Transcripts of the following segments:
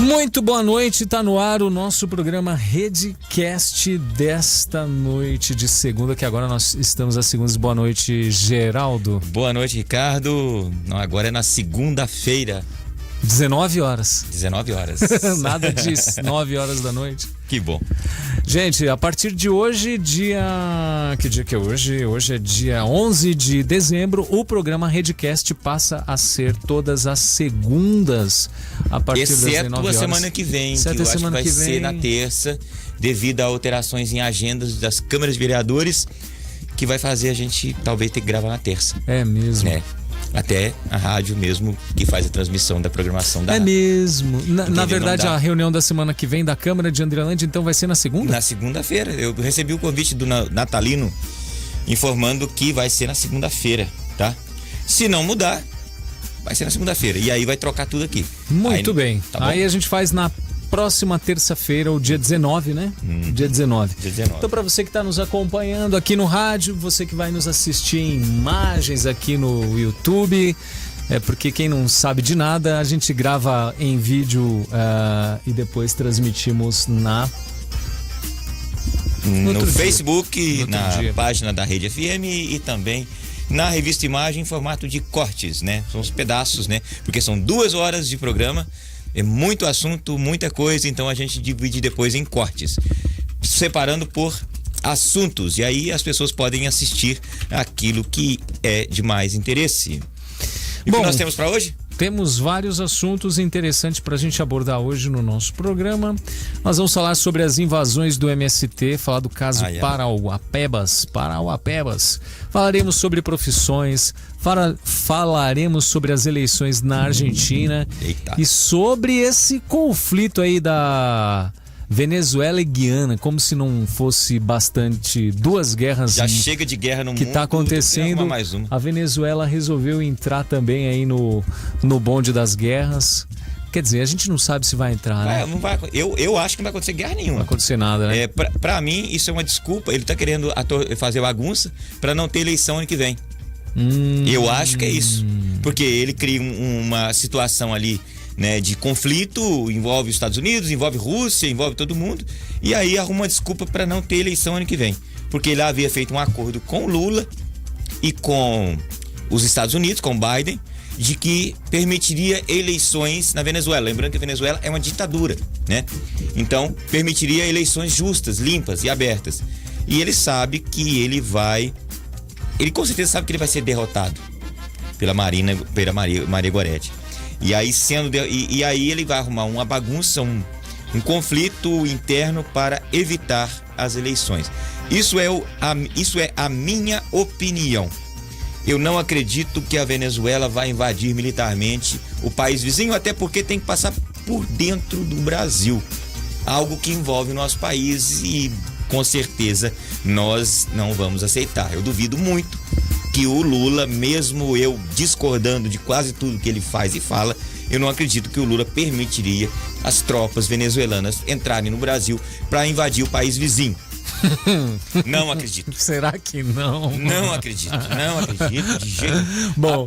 Muito boa noite, tá no ar o nosso programa Redcast desta noite de segunda, que agora nós estamos às segundas. Boa noite, Geraldo. Boa noite, Ricardo. Não, agora é na segunda-feira. 19 horas. 19 horas. Nada de 9 horas da noite. Que bom. Gente, a partir de hoje, Que dia que é hoje? Hoje é dia 11 de dezembro. O programa Redcast passa a ser todas as segundas, a partir das 19 horas. Exceto a semana que vem, que eu acho que vai ser na terça, devido a alterações em agendas das câmaras de vereadores, que vai fazer a gente talvez ter que gravar na terça. É mesmo? É. Até a rádio mesmo, que faz a transmissão da programação da... É mesmo. Na verdade, a reunião da semana que vem da Câmara de Andrelândia, então, vai ser na segunda? Na segunda-feira. Eu recebi o convite do Natalino informando que vai ser na segunda-feira, tá? Se não mudar, vai ser na segunda-feira. E aí vai trocar tudo aqui. Muito bem. Tá bom? Aí a gente faz na próxima terça-feira, o dia 19, né? Dia 19. Então, para você que está nos acompanhando aqui no rádio, você que vai nos assistir em imagens aqui no YouTube, porque quem não sabe de nada, a gente grava em vídeo e depois transmitimos no Facebook, na página da Rede FM e também na revista Imagem em formato de cortes, né? São os pedaços, né? Porque são 2 horas de programa. É muito assunto, muita coisa, então a gente divide depois em cortes, separando por assuntos, e aí as pessoas podem assistir aquilo que é de mais interesse. E o que nós temos para hoje? Temos vários assuntos interessantes para a gente abordar hoje no nosso programa. Nós vamos falar sobre as invasões do MST, falar do caso Parauapebas. Falaremos sobre profissões, falaremos sobre as eleições na Argentina. E sobre esse conflito aí da Venezuela e Guiana, como se não fosse bastante 2 guerras. Já chega de guerra no mundo. Que está acontecendo. Mais uma. A Venezuela resolveu entrar também aí no bonde das guerras. Quer dizer, a gente não sabe se vai entrar, né? Não vai, eu acho que não vai acontecer guerra nenhuma. Não vai acontecer nada, né? Pra mim, isso é uma desculpa. Ele tá querendo fazer bagunça pra não ter eleição ano que vem. Eu acho que é isso. Porque ele cria uma situação ali, né, de conflito, envolve os Estados Unidos, envolve Rússia, envolve todo mundo, e aí arruma uma desculpa para não ter eleição ano que vem, porque ele havia feito um acordo com Lula e com os Estados Unidos, com Biden, de que permitiria eleições na Venezuela. Lembrando que a Venezuela é uma ditadura, né? Então permitiria eleições justas, limpas e abertas. E ele sabe que ele com certeza sabe que ele vai ser derrotado pela Maria Goretti. E aí aí ele vai arrumar uma bagunça, um conflito interno para evitar as eleições. Isso é a minha opinião. Eu não acredito que a Venezuela vai invadir militarmente o país vizinho, até porque tem que passar por dentro do Brasil. Algo que envolve o nosso país e com certeza nós não vamos aceitar. Eu duvido muito que o Lula, mesmo eu discordando de quase tudo que ele faz e fala, eu não acredito que o Lula permitiria as tropas venezuelanas entrarem no Brasil para invadir o país vizinho. Não acredito. Será que não? Não acredito de jeito. Bom,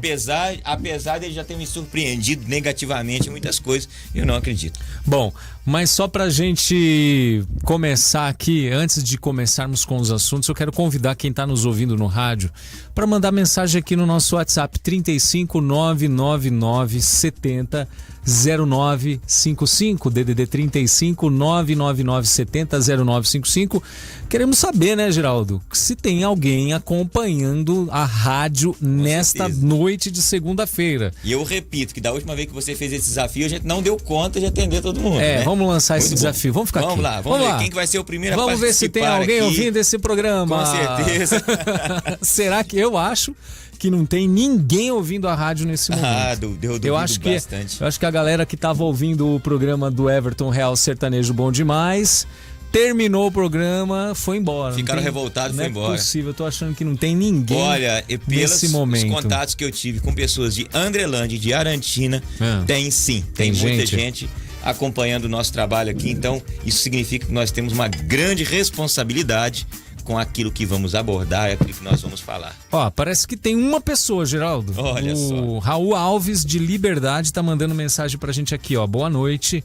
apesar dele já ter me surpreendido negativamente em muitas coisas, eu não acredito. Bom, mas só pra gente começar aqui, antes de começarmos com os assuntos, eu quero convidar quem tá nos ouvindo no rádio para mandar mensagem aqui no nosso WhatsApp 3599970 0955, DDD 35 99970 0955. Queremos saber, né, Geraldo, se tem alguém acompanhando a rádio nesta noite de segunda-feira. E eu repito que da última vez que você fez esse desafio, a gente não deu conta de atender todo mundo. Né? Vamos lançar esse desafio. Vamos ficar aqui. Vamos ver quem que vai ser o primeiro a participar. Vamos ver se tem alguém aqui ouvindo esse programa. Com certeza. Será que eu acho que não tem ninguém ouvindo a rádio nesse momento? Eu duvido bastante. Eu acho que a galera que estava ouvindo o programa do Everton Real Sertanejo Bom Demais terminou o programa, foi embora. Ficaram revoltados, foi embora. Não é possível, eu tô achando que não tem ninguém. Olha, nesse momento. Os contatos que eu tive com pessoas de Andrelândia e de Arantina, tem sim, tem muita gente acompanhando o nosso trabalho aqui, então isso significa que nós temos uma grande responsabilidade com aquilo que vamos abordar e aquilo que nós vamos falar. Parece que tem uma pessoa, Geraldo. Olha só. O Raul Alves de Liberdade tá mandando mensagem pra gente aqui, Boa noite.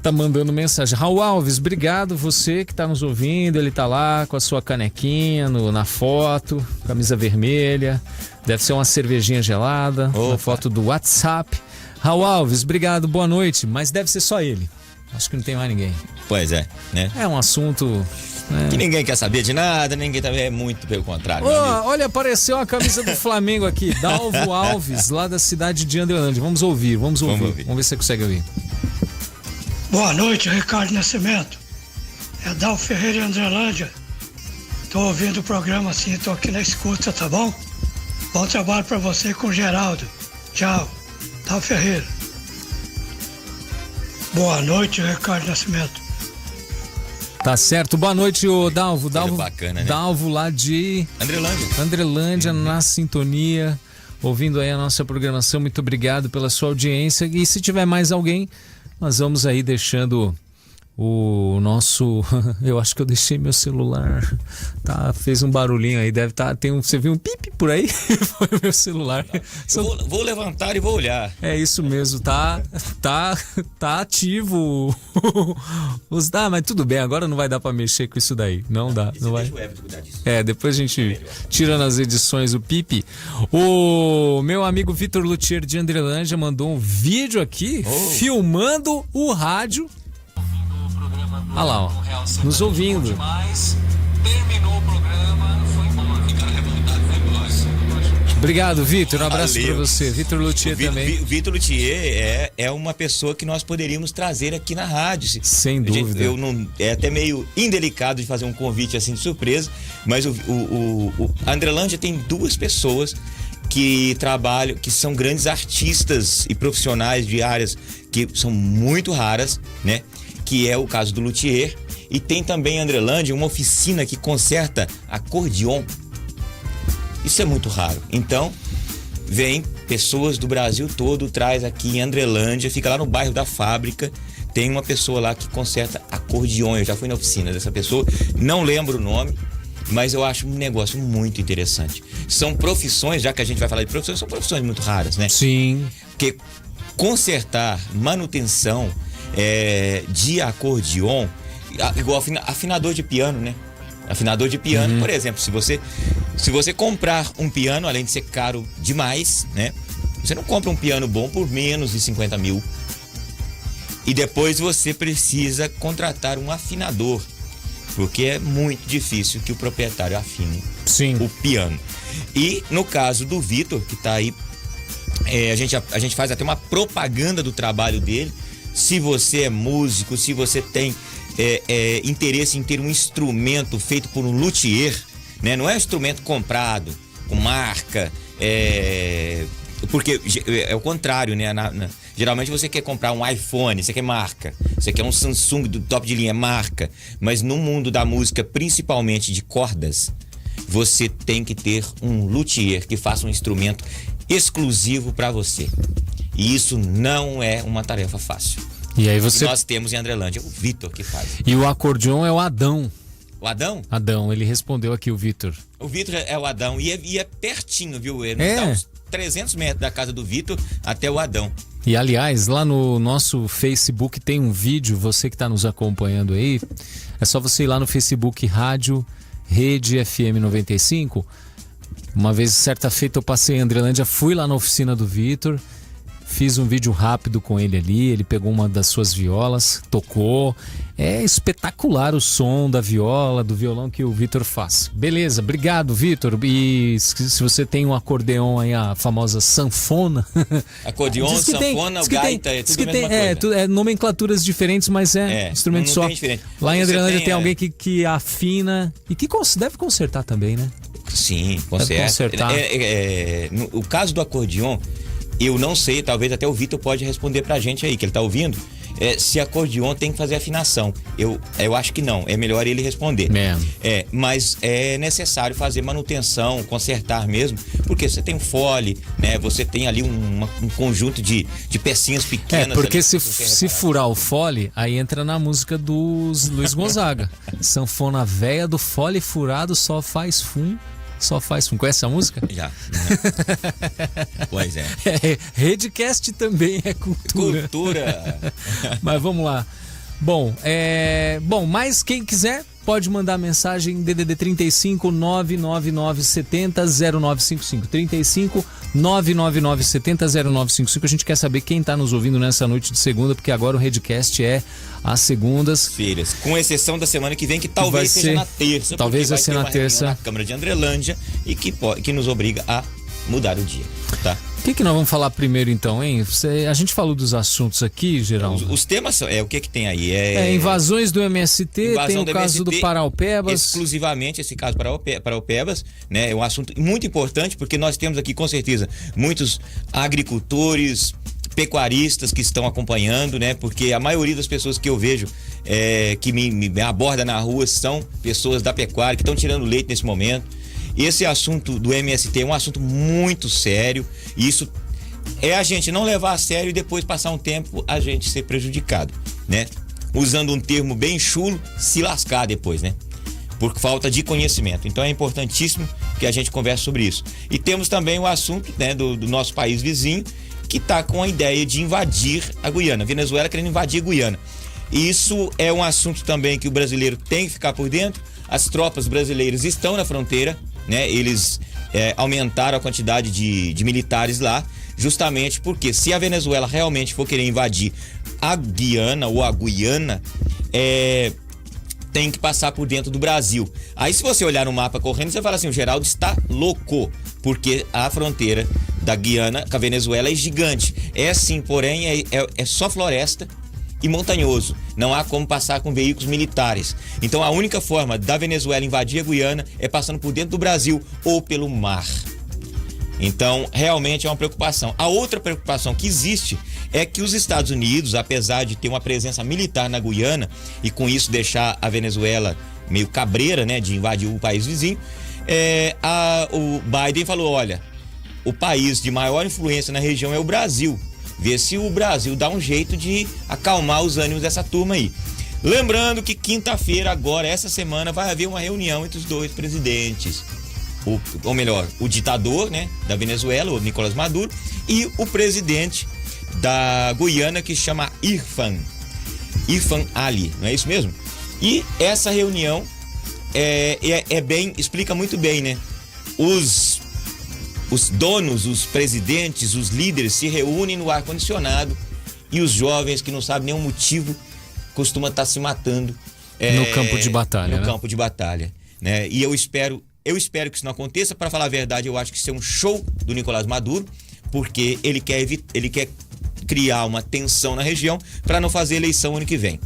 tá mandando mensagem. Raul Alves, obrigado, você que tá nos ouvindo. Ele tá lá com a sua canequinha na foto, camisa vermelha, deve ser uma cervejinha gelada. Opa. Na foto do WhatsApp. Raul Alves, obrigado, boa noite, mas deve ser só ele, acho que não tem mais ninguém. Pois é, né? É um assunto... que ninguém quer saber de nada, ninguém também, é muito pelo contrário. Olha, apareceu a camisa do Flamengo aqui, Dalvo Alves, lá da cidade de Andrelândia. Vamos ouvir. Vamos ver se você consegue ouvir. Boa noite, Ricardo Nascimento. É Dalvo Ferreira de Andrelândia. Tô ouvindo o programa assim, tô aqui na escuta, tá bom? Bom trabalho pra você com o Geraldo. Tchau. Dalvo Ferreira. Boa noite, Ricardo Nascimento. Tá certo, boa noite, ô Dalvo. Bacana, né? Dalvo lá de Andrelândia, na sintonia, ouvindo aí a nossa programação. Muito obrigado pela sua audiência. E se tiver mais alguém, nós vamos aí deixando o nosso... Eu acho que eu deixei meu celular. Tá, fez um barulhinho aí, deve estar... Você viu um pip por aí? Foi o meu celular. Vou levantar e vou olhar. É isso mesmo, tá ativo. Mas tudo bem, agora não vai dar pra mexer com isso daí. Não dá, não vai. Depois a gente tira nas edições o pipi. O meu amigo Vitor Luthier de Andrelândia mandou um vídeo aqui filmando o rádio. Olha lá, ó, nos ouvindo. Terminou o programa, foi embora. Ficaram revoltados, foi embora. Obrigado, Vitor. Um abraço para você. Vitor Luthier também. Vitor Luthier é uma pessoa que nós poderíamos trazer aqui na rádio. Sem dúvida. É até meio indelicado de fazer um convite assim de surpresa, mas a Andrelândia tem duas pessoas que trabalham, que são grandes artistas e profissionais de áreas que são muito raras, né? Que é o caso do Luthier, e tem também em Andrelândia uma oficina que conserta acordeon. Isso é muito raro. Então, vem pessoas do Brasil todo, traz aqui em Andrelândia, fica lá no bairro da Fábrica, tem uma pessoa lá que conserta acordeon. Eu já fui na oficina dessa pessoa, não lembro o nome, mas eu acho um negócio muito interessante. São profissões, já que a gente vai falar de profissões, são profissões muito raras, né? Sim. Porque consertar, manutenção de acordeon, igual afinador de piano, né? Afinador de piano, por exemplo, se você comprar um piano, além de ser caro demais, né? Você não compra um piano bom por menos de 50 mil. E depois você precisa contratar um afinador, porque é muito difícil que o proprietário afine o piano. E no caso do Vitor, que está aí, a gente faz até uma propaganda do trabalho dele. Se você é músico, se você tem interesse em ter um instrumento feito por um luthier, né? Não é um instrumento comprado, com marca, porque é o contrário, né? Geralmente você quer comprar um iPhone, você quer marca, você quer um Samsung do top de linha, marca, mas no mundo da música, principalmente de cordas, você tem que ter um luthier que faça um instrumento exclusivo para você. E isso não é uma tarefa fácil. E aí você... nós temos em Andrelândia o Vitor que faz. E o acordeon é o Adão. O Adão? Adão, ele respondeu aqui, o Vitor. O Vitor é o Adão e é pertinho, viu? Ele dá uns 300 metros da casa do Vitor até o Adão. E aliás, lá no nosso Facebook tem um vídeo, você que está nos acompanhando aí, é só você ir lá no Facebook Rádio Rede FM 95. Uma vez, certa feita, eu passei em Andrelândia, fui lá na oficina do Vitor, fiz um vídeo rápido com ele ali, ele pegou uma das suas violas, tocou. É espetacular o som da viola, do violão que o Vitor faz. Beleza, obrigado, Vitor. E se você tem um acordeon aí, a famosa sanfona... Acordeon, sanfona, gaita, é tudo a mesma coisa. É nomenclaturas diferentes, mas instrumento só. Lá em Andrelândia tem alguém que afina e que deve consertar também, né? Sim, consertar. O caso do acordeon, eu não sei, talvez até o Vitor pode responder pra gente aí, que ele tá ouvindo. Se acordeon tem que fazer afinação. Eu acho que não, é melhor ele responder. Mas é necessário fazer manutenção, consertar mesmo, porque você tem um fole, né? Você tem ali um conjunto de pecinhas pequenas. Porque se furar o fole, aí entra na música dos Luiz Gonzaga. Sanfona véia do fole furado só faz fum. Só faz fum. Conhece a música? Já. Pois é. Redcast também é cultura. Cultura. Mas vamos lá. Bom, mas quem quiser pode mandar mensagem DDD 35 99970 0955. 35 99970 0955. A gente quer saber quem está nos ouvindo nessa noite de segunda, porque agora o Redcast é às segundas-feiras. Com exceção da semana que vem, que talvez seja na terça. Talvez vai ser na terça. Na Câmara de Andrelândia e que nos obriga a mudar o dia, tá? O que nós vamos falar primeiro então, hein? A gente falou dos assuntos aqui, Geraldo. Os temas são, o que tem aí? Invasões do MST, tem o caso do Paraupebas. Exclusivamente esse caso Paraupebas, né? É um assunto muito importante, porque nós temos aqui, com certeza, muitos agricultores, pecuaristas que estão acompanhando, né? Porque a maioria das pessoas que eu vejo que me aborda na rua são pessoas da pecuária, que estão tirando leite nesse momento. Esse assunto do MST é um assunto muito sério, e isso é a gente não levar a sério e depois passar um tempo a gente ser prejudicado, né? Usando um termo bem chulo, se lascar depois, né? Por falta de conhecimento. Então é importantíssimo que a gente converse sobre isso. E temos também o assunto, né, do nosso país vizinho, que está com a ideia de invadir a Guiana. A Venezuela querendo invadir a Guiana. E isso é um assunto também que o brasileiro tem que ficar por dentro. As tropas brasileiras estão na fronteira, né? Eles aumentaram a quantidade de militares lá, justamente porque se a Venezuela realmente for querer invadir a Guiana ou a Guiana, tem que passar por dentro do Brasil. Aí se você olhar no mapa correndo, você fala assim, o Geraldo está louco, porque a fronteira da Guiana com a Venezuela é gigante. É sim, porém é só floresta e montanhoso. Não há como passar com veículos militares. Então a única forma da Venezuela invadir a Guiana é passando por dentro do Brasil ou pelo mar. Então realmente é uma preocupação. A outra preocupação que existe é que os Estados Unidos, apesar de ter uma presença militar na Guiana e com isso deixar a Venezuela meio cabreira, né, de invadir o país vizinho, o Biden falou, olha, o país de maior influência na região é o Brasil. Ver se o Brasil dá um jeito de acalmar os ânimos dessa turma aí. Lembrando que quinta-feira, agora, essa semana, vai haver uma reunião entre os dois presidentes. Ou melhor, o ditador, né, da Venezuela, o Nicolás Maduro, e o presidente da Guiana, que se chama Irfan Ali, não é isso mesmo? E essa reunião explica muito bem, né? Os donos, os presidentes, os líderes se reúnem no ar-condicionado e os jovens que não sabem nenhum motivo costumam estar se matando no campo de batalha. No campo de batalha, né? E eu espero que isso não aconteça. Para falar a verdade, eu acho que isso é um show do Nicolás Maduro, porque ele quer criar uma tensão na região para não fazer eleição ano que vem.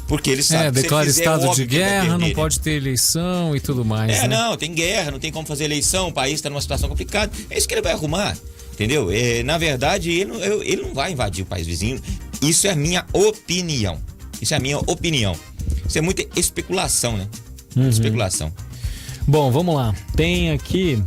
Porque ele sabe que declara se ele fizer, estado de guerra, perder, não pode ter eleição e tudo mais. Né? Não, tem guerra, não tem como fazer eleição, o país está numa situação complicada. É isso que ele vai arrumar, entendeu? Na verdade, ele não vai invadir o país vizinho. Isso é a minha opinião. Isso é muita especulação, né? Especulação. Bom, vamos lá. Tem aqui...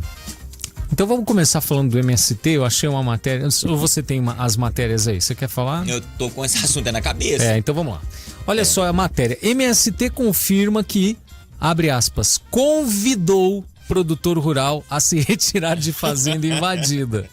Então vamos começar falando do MST. Eu achei uma matéria... Ou você tem as matérias aí? Você quer falar? Eu tô com esse assunto na cabeça. Então vamos lá. Olha só a matéria. MST confirma que, abre aspas, convidou produtor rural a se retirar de fazenda invadida.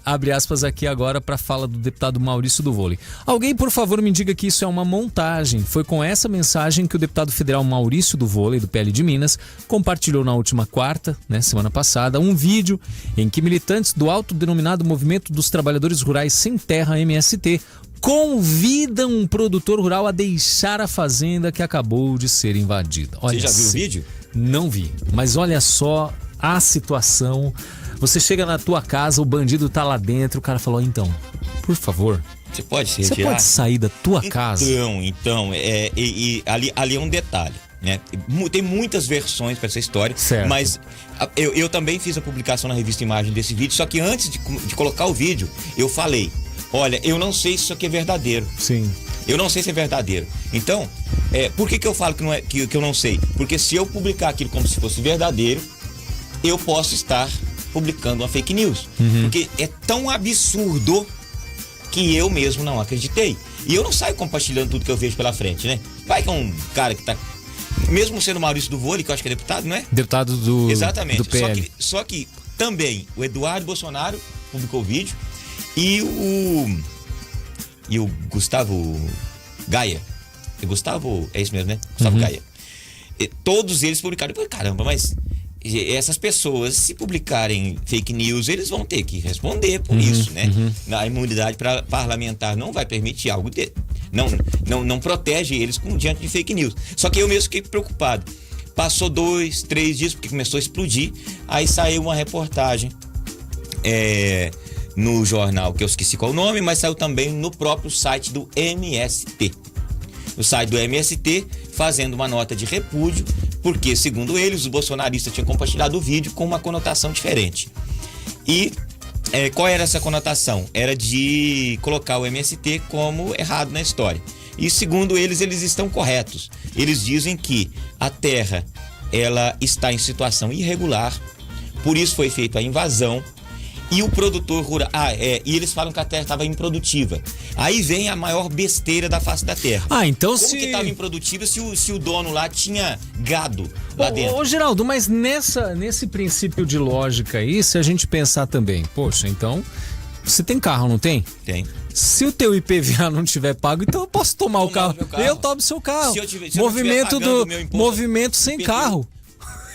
Abre aspas aqui agora para a fala do deputado Maurício do Vôlei. Alguém, por favor, me diga que isso é uma montagem. Foi com essa mensagem que o deputado federal Maurício do Vôlei, do PL de Minas, compartilhou na última quarta, semana passada, um vídeo em que militantes do autodenominado Movimento dos Trabalhadores Rurais Sem Terra, MST, convidam um produtor rural a deixar a fazenda que acabou de ser invadida. Você já viu o vídeo? Não vi, mas olha só a situação. Você chega na tua casa, o bandido tá lá dentro, o cara falou, então, por favor, você pode se retirar? Você pode sair da tua casa? Então, ali é um detalhe, né? Tem muitas versões para essa história, certo. Mas eu também fiz a publicação na revista Imagem desse vídeo, só que antes de colocar o vídeo, eu falei, olha, eu não sei se isso aqui é verdadeiro. Sim. Eu não sei se é verdadeiro. Então, por que eu falo que eu não sei? Porque se eu publicar aquilo como se fosse verdadeiro, eu posso estar publicando uma fake news. Porque é tão absurdo que eu mesmo não acreditei. E eu não saio compartilhando tudo que eu vejo pela frente, né? Vai que é um cara que tá... Mesmo sendo Maurício do Vôlei, que eu acho que é deputado, não é? Deputado do... Exatamente. Do PL. Só que também o Eduardo Bolsonaro publicou o vídeo e o Gustavo Gaia. Gustavo, é isso mesmo, né? Gustavo Gaia. E todos eles publicaram. Caramba, mas essas pessoas, se publicarem fake news, eles vão ter que responder por isso, né? A imunidade parlamentar não vai permitir algo dele. Não protege eles diante de fake news. Só que eu mesmo fiquei preocupado. Passou 2, 3 dias, porque começou a explodir. Aí saiu uma reportagem no jornal, que eu esqueci qual o nome, mas saiu também no próprio site do MST. O site do MST fazendo uma nota de repúdio, porque, segundo eles, os bolsonaristas tinham compartilhado o vídeo com uma conotação diferente. E qual era essa conotação? Era de colocar o MST como errado na história. E, segundo eles estão corretos. Eles dizem que a terra ela está em situação irregular, por isso foi feita a invasão. E o produtor rural... e eles falam que a terra estava improdutiva. Aí vem a maior besteira da face da terra. Então Como que estava improdutiva se o dono lá tinha gado lá dentro? Ô, Geraldo, mas nesse princípio de lógica aí, se a gente pensar também, poxa, então, você tem carro, não tem? Tem. Se o teu IPVA não tiver pago, então eu posso tomar o carro. Eu tomo seu carro. Movimento sem carro.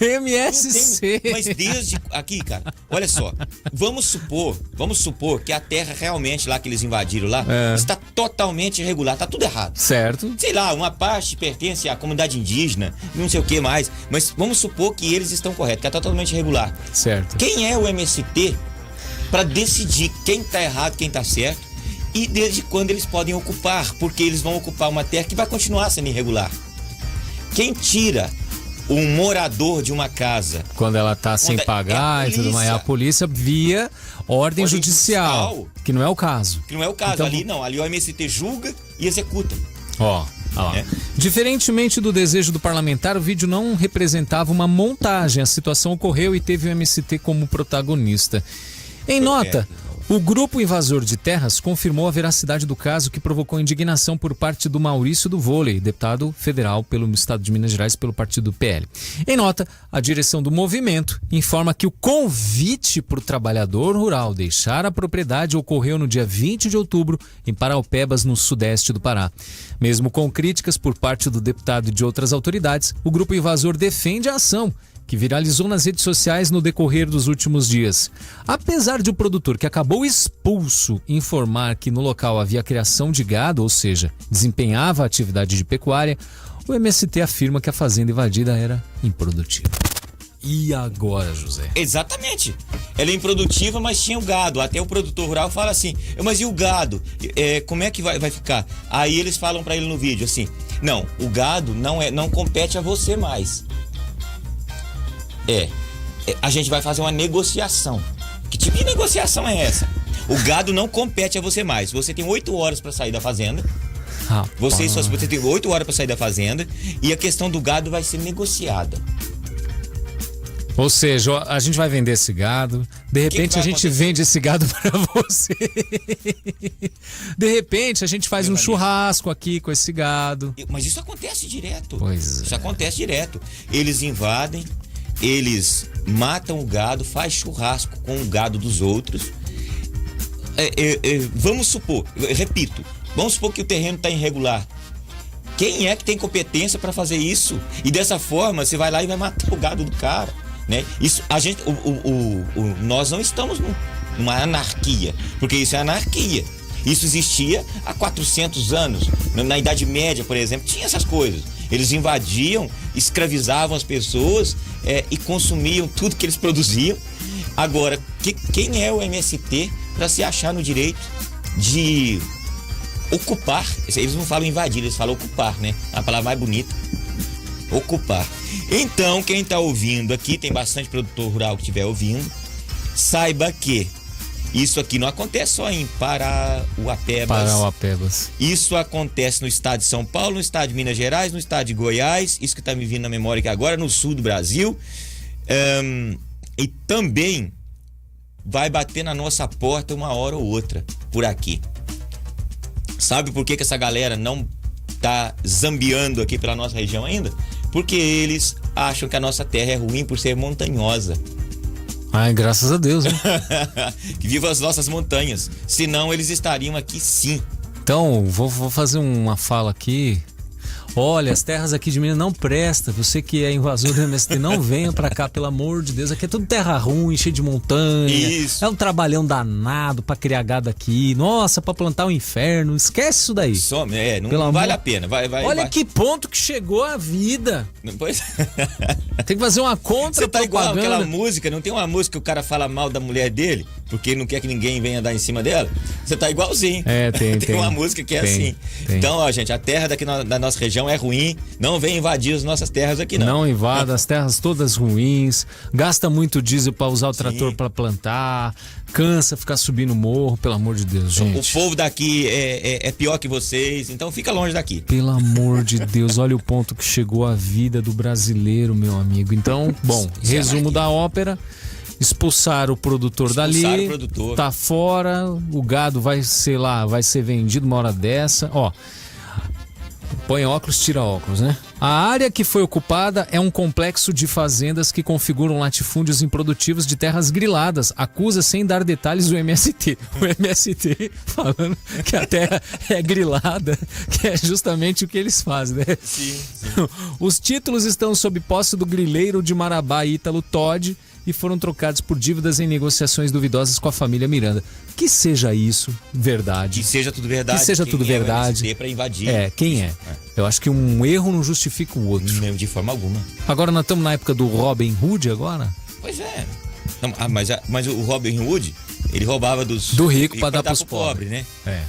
MSC. Mas desde aqui, cara, olha só, vamos supor que a terra realmente lá que eles invadiram lá está totalmente irregular, tá tudo errado. Certo. Sei lá, uma parte pertence à comunidade indígena, não sei o que mais, mas vamos supor que eles estão corretos, que é totalmente irregular. Certo. Quem é o MST para decidir quem tá errado, quem tá certo e desde quando eles podem ocupar, porque eles vão ocupar uma terra que vai continuar sendo irregular. Quem tira um morador de uma casa quando ela tá sem pagar e tudo mais, a polícia via ordem judicial, que não é o caso. Então, ali o MST julga e executa. Diferentemente do desejo do parlamentar, o vídeo não representava uma montagem. A situação ocorreu e teve o MST como protagonista. Em nota, o grupo invasor de terras confirmou a veracidade do caso, que provocou indignação por parte do Maurício do Vôlei, deputado federal pelo estado de Minas Gerais pelo partido PL. Em nota, a direção do movimento informa que o convite para o trabalhador rural deixar a propriedade ocorreu no dia 20 de outubro em Paraupebas, no sudeste do Pará. Mesmo com críticas por parte do deputado e de outras autoridades, o grupo invasor defende a ação, que viralizou nas redes sociais no decorrer dos últimos dias. Apesar de o produtor, que acabou expulso, informar que no local havia criação de gado, ou seja, desempenhava a atividade de pecuária, o MST afirma que a fazenda invadida era improdutiva. E agora, José? Exatamente. Ela é improdutiva, mas tinha o gado. Até o produtor rural fala assim, mas e o gado? Como é que vai ficar? Aí eles falam para ele no vídeo assim, não, o gado não compete a você mais. A gente vai fazer uma negociação. Que tipo de negociação é essa? O gado não compete a você mais. Você tem 8 horas para sair da fazenda. Você tem 8 horas para sair da fazenda. E a questão do gado vai ser negociada. Ou seja, a gente vai vender esse gado. De repente a gente vende esse gado para você. De repente a gente faz um churrasco aqui com esse gado. Mas isso acontece direto. Isso acontece direto. Eles invadem. Eles matam o gado, faz churrasco com o gado dos outros. Vamos supor que o terreno está irregular. Quem é que tem competência para fazer isso? E dessa forma você vai lá e vai matar o gado do cara, né? Isso, nós não estamos numa anarquia, porque isso é anarquia. Isso existia há 400 anos. Na Idade Média, por exemplo, tinha essas coisas. Eles invadiam, escravizavam as pessoas e consumiam tudo que eles produziam. Agora, quem é o MST para se achar no direito de ocupar? Eles não falam invadir, eles falam ocupar, né? A palavra mais bonita. Ocupar. Então, quem está ouvindo aqui, tem bastante produtor rural que estiver ouvindo, saiba que isso aqui não acontece só em Parauapebas. Isso acontece no estado de São Paulo, no estado de Minas Gerais, no estado de Goiás, isso que está me vindo na memória aqui agora, no sul do Brasil. E também vai bater na nossa porta uma hora ou outra por aqui. Sabe por que essa galera não tá zambiando aqui pela nossa região ainda? Porque eles acham que a nossa terra é ruim por ser montanhosa. Ai, graças a Deus, né? Que viva as nossas montanhas. Senão eles estariam aqui sim. Então, vou fazer uma fala aqui. Olha, as terras aqui de Minas não prestam. Você que é invasor do MST, não venha pra cá, pelo amor de Deus. Aqui é tudo terra ruim, cheio de montanha. Isso. É um trabalhão danado pra criar gado aqui. Nossa, pra plantar o inferno. Esquece isso daí. Não vale a pena. Olha que ponto que chegou a vida. Pois... Tem que fazer uma Você tá igual contra-propaganda. aquela música, não tem uma música que o cara fala mal da mulher dele, porque não quer que ninguém venha dar em cima dela? Você tá igualzinho. Tem uma música que é assim. Então, ó, gente, a terra daqui da nossa região é ruim, não vem invadir as nossas terras aqui, não. Não invada, as terras todas ruins, gasta muito diesel pra usar o trator pra plantar, cansa ficar subindo o morro, pelo amor de Deus, gente. O povo daqui é pior que vocês, então fica longe daqui. Pelo amor de Deus, olha o ponto que chegou a vida do brasileiro, meu amigo. Então, bom, resumo da ópera. Expulsar o produtor dali, tá fora, o gado vai ser vendido uma hora dessa, ó. Põe óculos, tira óculos, né? A área que foi ocupada é um complexo de fazendas que configuram latifúndios improdutivos de terras griladas. Acusa sem dar detalhes o MST. O MST falando que a terra é grilada, que é justamente o que eles fazem, né? Sim. Os títulos estão sob posse do grileiro de Marabá, Ítalo Todd, e foram trocados por dívidas em negociações duvidosas com a família Miranda. Que seja isso verdade. Que seja tudo verdade. Que seja tudo verdade. Para invadir. Quem é? Eu acho que um erro não justifica o outro. Não, de forma alguma. Agora nós estamos na época do Robin Hood agora? Pois é. Não, mas o Robin Hood, ele roubava do rico para dar pros pobres, né? É.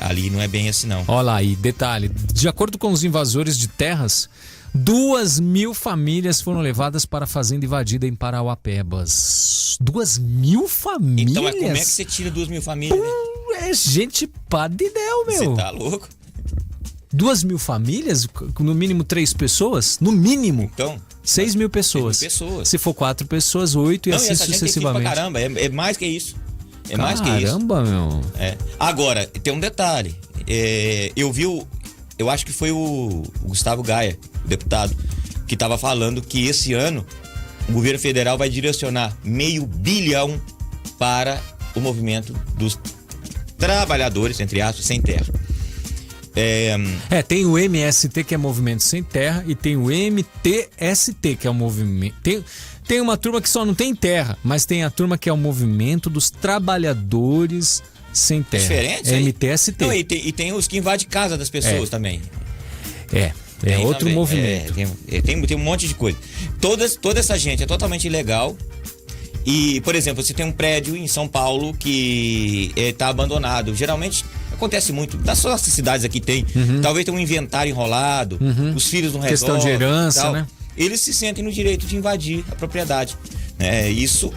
Ali não é bem assim, não. Olha lá aí, detalhe. De acordo com os invasores de terras, 2.000 famílias foram levadas para a fazenda invadida em Parauapebas. 2.000 famílias? Então, como é que você tira 2.000 famílias? É gente pá de Del, meu. Você tá louco? 2.000 famílias? No mínimo 3 pessoas? No mínimo? Então... 6.000 pessoas. 6.000 pessoas. Se for 4 pessoas, 8 e não, assim e essa sucessivamente. Gente tem filho pra caramba, é mais que isso. Mais que isso. Caramba, meu. Agora, tem um detalhe. Eu acho que foi o Gustavo Gaia, o deputado, que estava falando que esse ano o governo federal vai direcionar R$500 bilhão para o movimento dos trabalhadores, entre aspas, sem terra. Tem o MST, que é Movimento Sem Terra, e tem o MTST, que é o movimento... Tem uma turma que só não tem terra, mas tem a turma que é o Movimento dos Trabalhadores Sem Terra. Diferente? MTST. Não, e tem os que invadem casa das pessoas também. É outro também, movimento. Tem um monte de coisa. Toda essa gente é totalmente ilegal. E, por exemplo, você tem um prédio em São Paulo que está abandonado. Geralmente acontece muito. Das nossas cidades aqui tem. Talvez tenha um inventário enrolado. Os filhos não resolvem. Questão de herança, tal, né? Eles se sentem no direito de invadir a propriedade. Isso.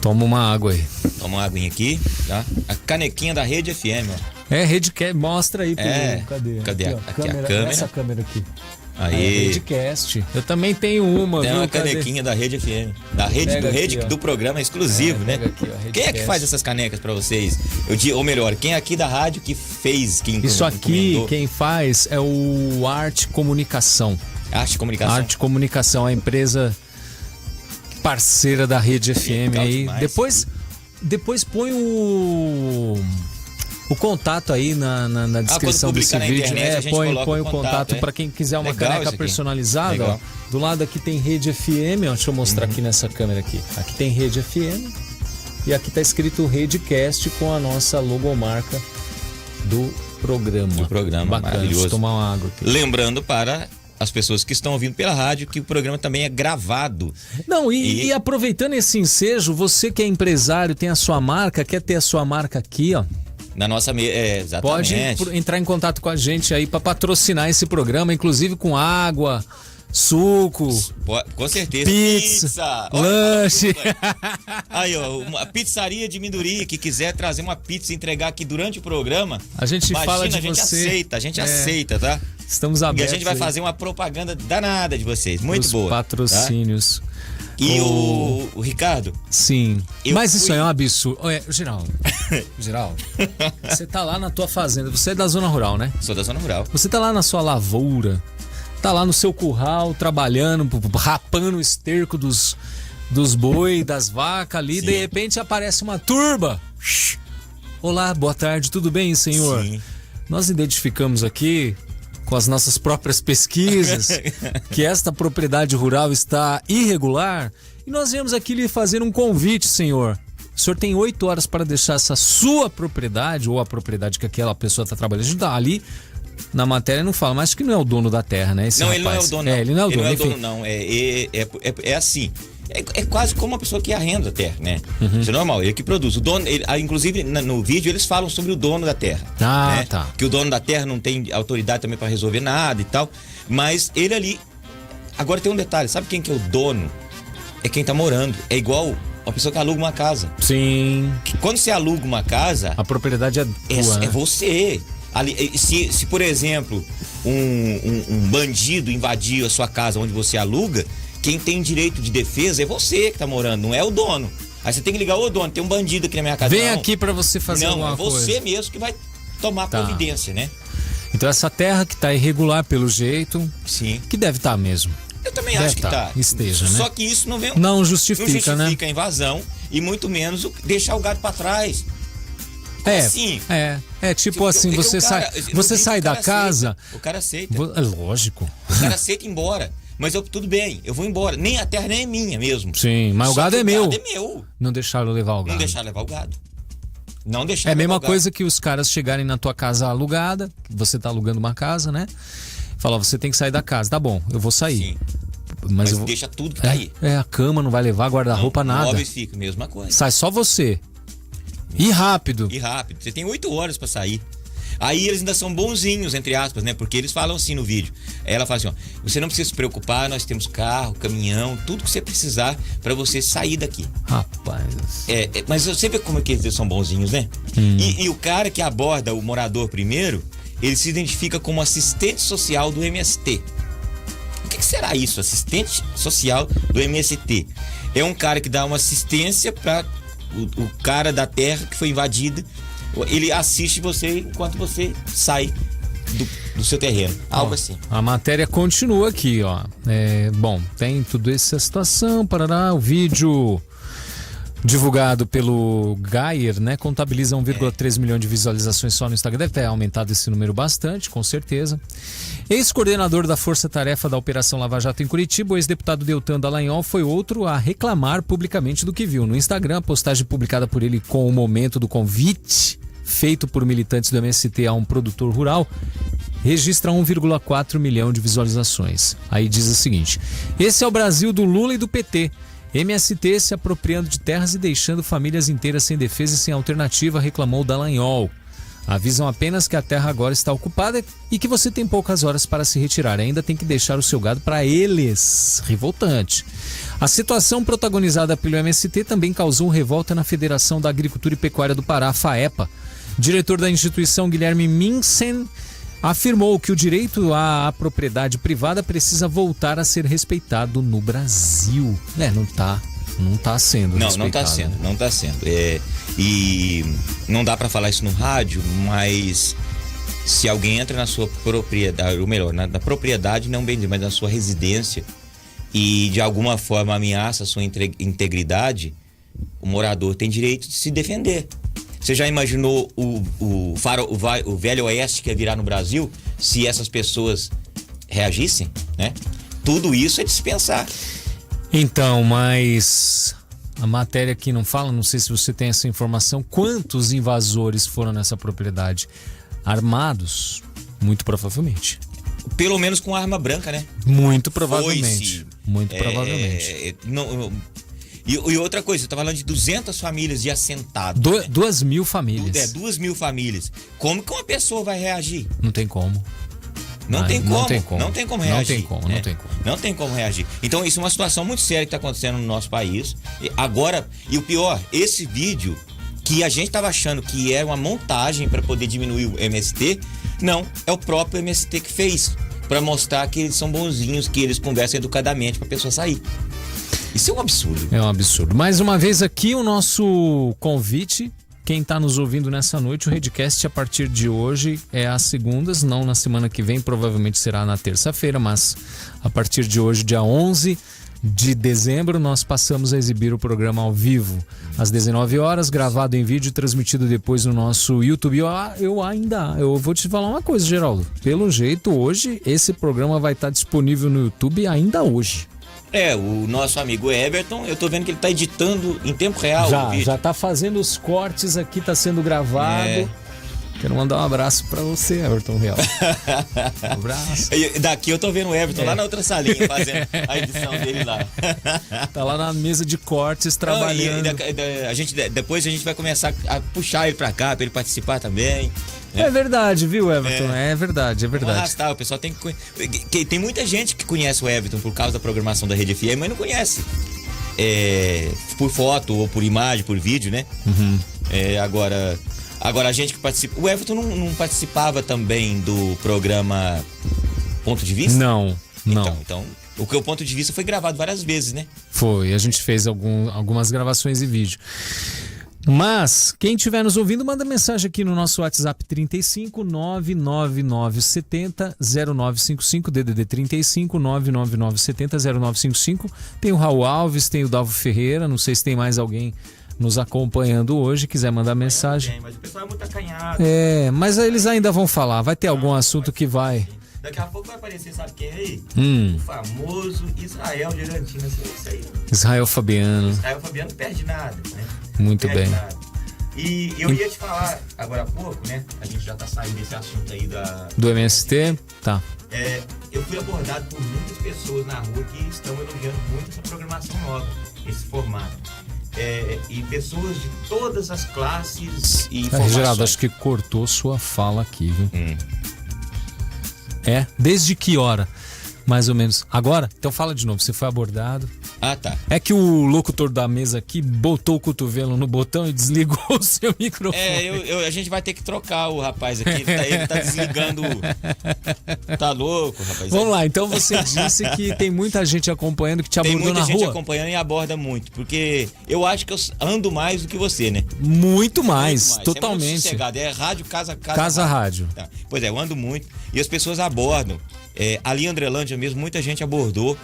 Toma uma água aí. Toma uma aguinha aqui, tá? A canequinha da Rede FM, ó. Redcast, mostra aí. Cadê aqui, a câmera? Essa câmera aqui. Aí. Redcast. Eu também tenho uma. Tem uma canequinha da Rede FM. Da rede do programa exclusivo, né? Aqui, quem é que faz essas canecas pra vocês? Ou melhor, quem é aqui da rádio que fez? Isso aqui, quem faz é o Arte Comunicação. Arte Comunicação? Arte Comunicação, a empresa parceira da Rede FM aí. Depois põe o contato aí na descrição desse vídeo. Internet, põe o contato para quem quiser uma caneca personalizada. Ó. Do lado aqui tem Rede FM, ó, deixa eu mostrar aqui nessa câmera aqui. Aqui tem Rede FM e aqui tá escrito Redcast com a nossa logomarca do programa. Bacana, maravilhoso. Tomar uma água aqui. Lembrando para as pessoas que estão ouvindo pela rádio que o programa também é gravado. Não, e aproveitando esse ensejo, você que é empresário, tem a sua marca, quer ter a sua marca aqui, ó. Na nossa exatamente. Pode entrar em contato com a gente aí para patrocinar esse programa, inclusive com água, suco, com certeza, pizza, lanche. Aí, ó, uma pizzaria de Minduri que quiser trazer uma pizza e entregar aqui durante o programa. A gente fala de você. A gente aceita, tá? Estamos abertos. E a gente vai fazer uma propaganda danada de vocês, muito boa. Patrocínios. Tá? E o Ricardo? Sim. Mas isso aí é um absurdo. Geraldo, você tá lá na tua fazenda. Você é da zona rural, né? Sou da zona rural. Você tá lá na sua lavoura, tá lá no seu curral, trabalhando, rapando o esterco dos boi, das vacas ali. Sim. De repente aparece uma turba Olá, boa tarde, tudo bem, senhor? Sim. Nós identificamos aqui, com as nossas próprias pesquisas, que esta propriedade rural está irregular e nós viemos aqui lhe fazer um convite, senhor. O senhor tem 8 horas para deixar essa sua propriedade ou a propriedade que aquela pessoa está trabalhando. A gente tá ali na matéria não fala, mas acho que não é o dono da terra, né? Não, ele não é o dono, não. Ele não é o dono, ele não é o dono, não. É assim. É quase como uma pessoa que arrenda a terra, né? Isso é normal, ele que produz. O dono, inclusive no vídeo eles falam sobre o dono da terra. Né? Tá. Que o dono da terra não tem autoridade também para resolver nada e tal. Mas ele ali. Agora tem um detalhe: sabe quem que é o dono? É quem tá morando. É igual uma pessoa que aluga uma casa. Sim. Quando você aluga uma casa, a propriedade é tua, né? É você. Ali, se por exemplo, um bandido invadiu a sua casa onde você aluga, quem tem direito de defesa é você que tá morando, não é o dono. Aí você tem que ligar, ô dono, tem um bandido aqui na minha casa. Vem aqui para você fazer alguma coisa. Não, é você mesmo que vai tomar providência, né? Então essa terra que tá irregular pelo jeito, sim, que deve estar mesmo. Eu também acho que tá. Esteja, né? Só que isso não vem, não justifica, né? A invasão e muito menos deixar o gado para trás. Assim? Tipo assim, você sai da casa. O cara aceita. É lógico. O cara aceita ir embora. Mas tudo bem, eu vou embora. Nem a terra nem é minha mesmo. Sim, mas o gado é meu. O gado é meu. Não deixaram levar o gado. Não deixaram levar o gado. Não deixaram. É a mesma coisa que os caras chegarem na tua casa alugada, você tá alugando uma casa, né? Fala, você tem que sair da casa. Tá bom, eu vou sair. Sim. Mas deixa tudo que tá aí. A cama não vai levar, guarda-roupa, nada. Móveis fica, mesma coisa. Sai só você. E rápido. Você tem 8 horas pra sair. Aí eles ainda são bonzinhos, entre aspas, né? Porque eles falam assim no vídeo. Ela fala assim, ó, você não precisa se preocupar, nós temos carro, caminhão, tudo que você precisar pra você sair daqui. Rapaz. Mas você vê como é que eles são bonzinhos, né? E o cara que aborda o morador primeiro, ele se identifica como assistente social do MST. O que será isso, assistente social do MST? É um cara que dá uma assistência para o cara da terra que foi invadida. Ele assiste você enquanto você sai do seu terreno. Algo assim. A matéria continua aqui, ó. Bom, tem tudo essa situação, parará, o vídeo divulgado pelo Gaier, né, contabiliza 1,3 milhão de visualizações só no Instagram. Deve ter aumentado esse número bastante, com certeza. Ex-coordenador da Força Tarefa da Operação Lava Jato em Curitiba, o ex-deputado Deltan Dallagnol foi outro a reclamar publicamente do que viu. No Instagram, a postagem publicada por ele com o momento do convite feito por militantes do MST a um produtor rural registra 1,4 milhão de visualizações. Aí diz o seguinte: esse é o Brasil do Lula e do PT. MST se apropriando de terras e deixando famílias inteiras sem defesa e sem alternativa, reclamou Dallagnol. Avisam apenas que a terra agora está ocupada e que você tem poucas horas para se retirar. Ainda tem que deixar o seu gado para eles. Revoltante. A situação protagonizada pelo MST também causou revolta na Federação da Agricultura e Pecuária do Pará, FAEPA. Diretor da instituição, Guilherme Minsen, afirmou que o direito à propriedade privada precisa voltar a ser respeitado no Brasil. Não tá sendo respeitado. Não tá sendo. E não dá para falar isso no rádio, mas se alguém entra na sua propriedade, ou melhor, na propriedade, não bem dizer, mas na sua residência, e de alguma forma ameaça a sua integridade, o morador tem direito de se defender. Você já imaginou o Velho Oeste que ia virar no Brasil se essas pessoas reagissem, né? Tudo isso é de se pensar. Então, mas a matéria aqui não fala, não sei se você tem essa informação, quantos invasores foram nessa propriedade? Armados? Muito provavelmente. Pelo menos com arma branca, né? Muito provavelmente. Muito provavelmente. E outra coisa, eu tô falando de 200 famílias de assentados. 2.000 famílias. 2.000 famílias. Como que uma pessoa vai reagir? Não tem como. Não tem como reagir. Não tem como reagir. Então isso é uma situação muito séria que está acontecendo no nosso país. E o pior, esse vídeo que a gente estava achando que era uma montagem para poder diminuir o MST, não, é o próprio MST que fez, para mostrar que eles são bonzinhos, que eles conversam educadamente para a pessoa sair. Isso é um absurdo. É um absurdo. Mais uma vez aqui o nosso convite. Quem está nos ouvindo nessa noite, o Redcast a partir de hoje é às segundas, não na semana que vem, provavelmente será na terça-feira, mas a partir de hoje, dia 11, de dezembro, nós passamos a exibir o programa ao vivo às 19 horas, gravado em vídeo e transmitido depois no nosso YouTube. Eu vou te falar uma coisa, Geraldo. Pelo jeito, hoje, esse programa vai estar disponível no YouTube ainda hoje. O nosso amigo Everton, eu tô vendo que ele tá editando em tempo real o vídeo. Já tá fazendo os cortes aqui, tá sendo gravado. Quero mandar um abraço pra você, Everton Real. Um abraço. Daqui eu tô vendo o Everton lá na outra salinha, fazendo a edição dele lá. Tá lá na mesa de cortes, trabalhando. Depois a gente vai começar a puxar ele pra cá, pra ele participar também. É verdade, viu, Everton? É verdade. Vamos arrastar, o pessoal tem que... Tem muita gente que conhece o Everton por causa da programação da Rede FM, mas não conhece. Por foto ou por imagem, por vídeo, né? Uhum. Agora a gente que participa... O Everton não participava também do programa Ponto de Vista? Não. Então, o Ponto de Vista foi gravado várias vezes, né? Foi, a gente fez algumas gravações em vídeo. Mas, quem estiver nos ouvindo, manda mensagem aqui no nosso WhatsApp 35 99970 0955, DDD 35 99970 0955. Tem o Raul Alves, tem o Dalvo Ferreira, não sei se tem mais alguém nos acompanhando hoje, quiser mandar mensagem. Mas o pessoal é muito acanhado. Mas eles ainda vão falar, vai ter algum assunto que vai... Daqui a pouco vai aparecer, sabe quem aí? O famoso Israel de Arantina, isso aí. Israel Fabiano. Israel Fabiano não perde nada, né? Muito bem. Nada. E eu ia te falar agora há pouco, né? A gente já tá saindo desse assunto aí do MST, tá. Eu fui abordado por muitas pessoas na rua que estão elogiando muito essa programação nova, esse formato. E pessoas de todas as classes e formações. Geraldo, acho que cortou sua fala aqui, viu? Desde que hora? Mais ou menos. Agora? Então fala de novo, você foi abordado. Tá. É que o locutor da mesa aqui botou o cotovelo no botão e desligou o seu microfone. A gente vai ter que trocar o rapaz aqui. Ele tá desligando. Tá louco, rapaz. Vamos lá, então você disse que tem muita gente acompanhando que te abordou na rua. Tem muita gente acompanhando e aborda muito, porque eu acho que eu ando mais do que você, né? Muito mais. Totalmente. É muito sossegado. Rádio, casa rádio. Tá. Pois eu ando muito e as pessoas abordam. Ali em Andrelândia mesmo, muita gente abordou,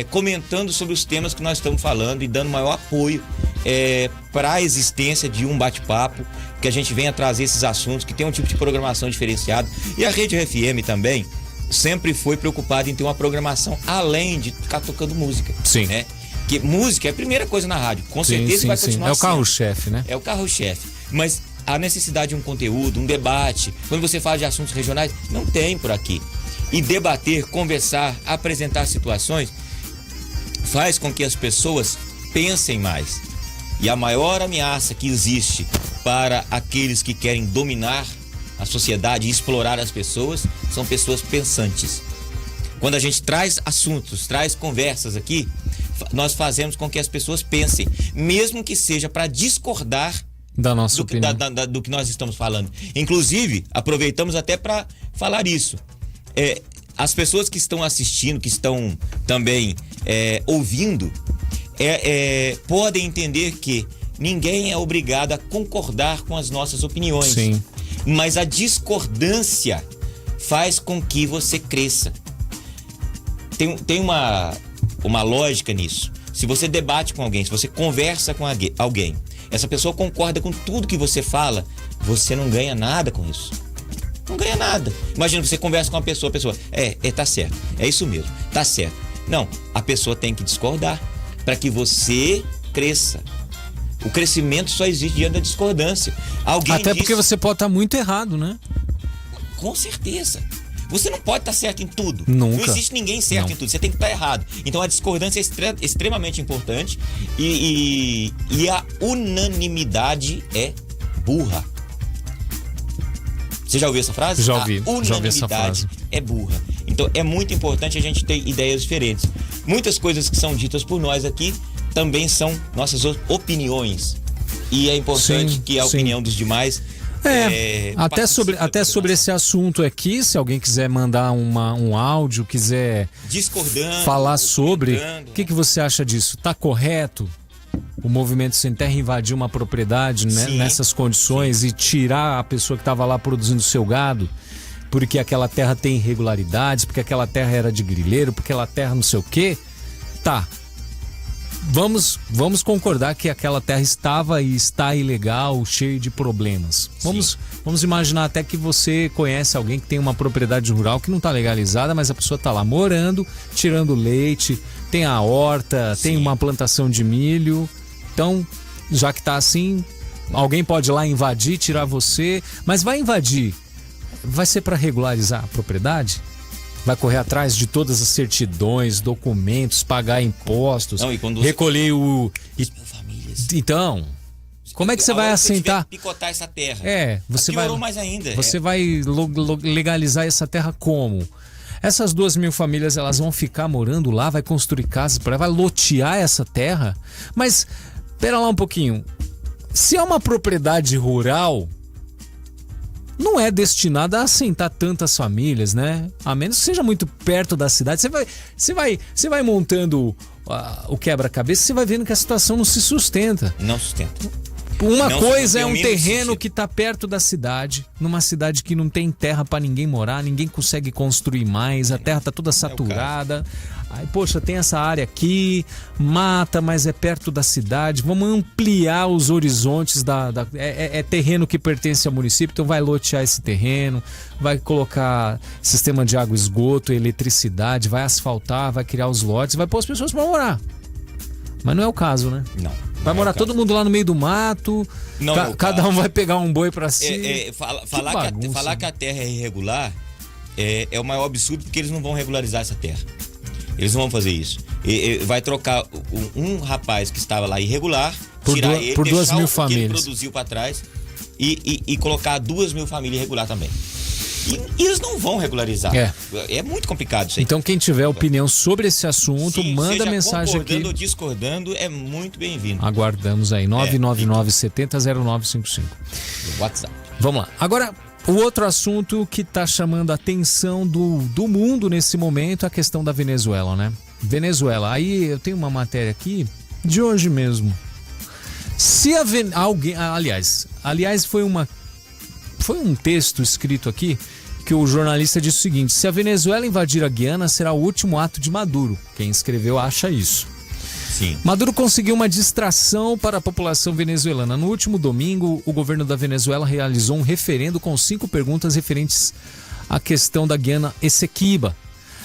comentando sobre os temas que nós estamos falando e dando maior apoio para a existência de um bate-papo, que a gente venha trazer esses assuntos, que tem um tipo de programação diferenciado. E a Rede FM também sempre foi preocupada em ter uma programação além de ficar tocando música. Sim. Né? Que música é a primeira coisa na rádio, com certeza vai continuar sendo. É o carro-chefe, né? É o carro-chefe. Mas a necessidade de um conteúdo, um debate, quando você fala de assuntos regionais, não tem por aqui. E debater, conversar, apresentar situações faz com que as pessoas pensem mais. E a maior ameaça que existe para aqueles que querem dominar a sociedade e explorar as pessoas são pessoas pensantes. Quando a gente traz assuntos, traz conversas aqui, nós fazemos com que as pessoas pensem, mesmo que seja para discordar da nossa opinião. Do que nós estamos falando. Inclusive, aproveitamos até para falar isso. As pessoas que estão assistindo, que estão também ouvindo, podem entender que ninguém é obrigado a concordar com as nossas opiniões. Sim. Mas a discordância faz com que você cresça. Tem uma lógica nisso. Se você debate com alguém, se você conversa com alguém, essa pessoa concorda com tudo que você fala, você não ganha nada com isso. Não ganha nada. Imagina, você conversa com uma pessoa, a pessoa, tá certo, é isso mesmo, tá certo. Não, a pessoa tem que discordar para que você cresça. O crescimento só existe diante da discordância. Até porque você pode estar muito errado, né? Com certeza. Você não pode estar certo em tudo. Nunca. Não existe ninguém certo em tudo. Você tem que estar errado. Então a discordância é extremamente importante e a unanimidade é burra. Você já ouviu essa frase? Já ouvi. A unanimidade é burra. Então é muito importante a gente ter ideias diferentes. Muitas coisas que são ditas por nós aqui também são nossas opiniões. E é importante que a opinião dos demais... Até sobre esse assunto aqui, se alguém quiser mandar um áudio, quiser falar sobre, o que você acha disso? Tá correto o Movimento Sem Terra invadir uma propriedade, né, nessas condições e tirar a pessoa que estava lá produzindo seu gado, porque aquela terra tem irregularidades, porque aquela terra era de grileiro, porque aquela terra não sei o quê? Tá, Vamos concordar que aquela terra estava e está ilegal, cheio de problemas. Vamos imaginar até que você conhece alguém que tem uma propriedade rural que não está legalizada, mas a pessoa está lá morando, tirando leite, tem a horta, tem uma plantação de milho. Então, já que está assim, alguém pode ir lá invadir, tirar você, mas vai invadir. Vai ser para regularizar a propriedade? Vai correr atrás de todas as certidões, documentos, pagar impostos, recolher o... Então, como é que você vai assentar? Picotar essa terra. Você piorou mais ainda. Você vai legalizar essa terra como? Essas 2.000 famílias, elas vão ficar morando lá, vai construir casas, vai lotear essa terra? Mas, pera lá um pouquinho. Se é uma propriedade rural, não é destinada a assentar tantas famílias, né? A menos que seja muito perto da cidade. Você vai montando o quebra-cabeça, você vai vendo que a situação não se sustenta. Não sustenta. Uma coisa é um terreno que está perto da cidade, numa cidade que não tem terra para ninguém morar, ninguém consegue construir mais, a terra está toda saturada. Aí, poxa, tem essa área aqui, mata, mas é perto da cidade. Vamos ampliar os horizontes é terreno que pertence ao município, então vai lotear esse terreno, vai colocar sistema de água, esgoto, eletricidade, vai asfaltar, vai criar os lotes, vai pôr as pessoas para morar. Mas não é o caso, né? Não. Vai morar todo mundo lá no meio do mato, cada um vai pegar um boi pra si. Falar que a terra é irregular é o maior absurdo, porque eles não vão regularizar essa terra. Eles não vão fazer isso. Vai trocar um rapaz que estava lá irregular, tirar ele, por deixar 2.000 o famílias. que ele produziu para trás e colocar 2.000 famílias irregular também. E eles não vão regularizar. É muito complicado isso aí. Então, quem tiver opinião sobre esse assunto, manda mensagem aqui. Concordando ou discordando, é muito bem-vindo. Aguardamos aí, 999-70-0955. WhatsApp. Vamos lá. Agora, o outro assunto que está chamando a atenção do mundo nesse momento é a questão da Venezuela, né? Venezuela. Aí eu tenho uma matéria aqui de hoje mesmo. Se aliás, foi um texto escrito aqui que o jornalista disse o seguinte: se a Venezuela invadir a Guiana, será o último ato de Maduro. Quem escreveu acha isso. Sim. Maduro conseguiu uma distração para a população venezuelana. No último domingo, o governo da Venezuela realizou um referendo com 5 perguntas referentes à questão da Guiana Essequiba.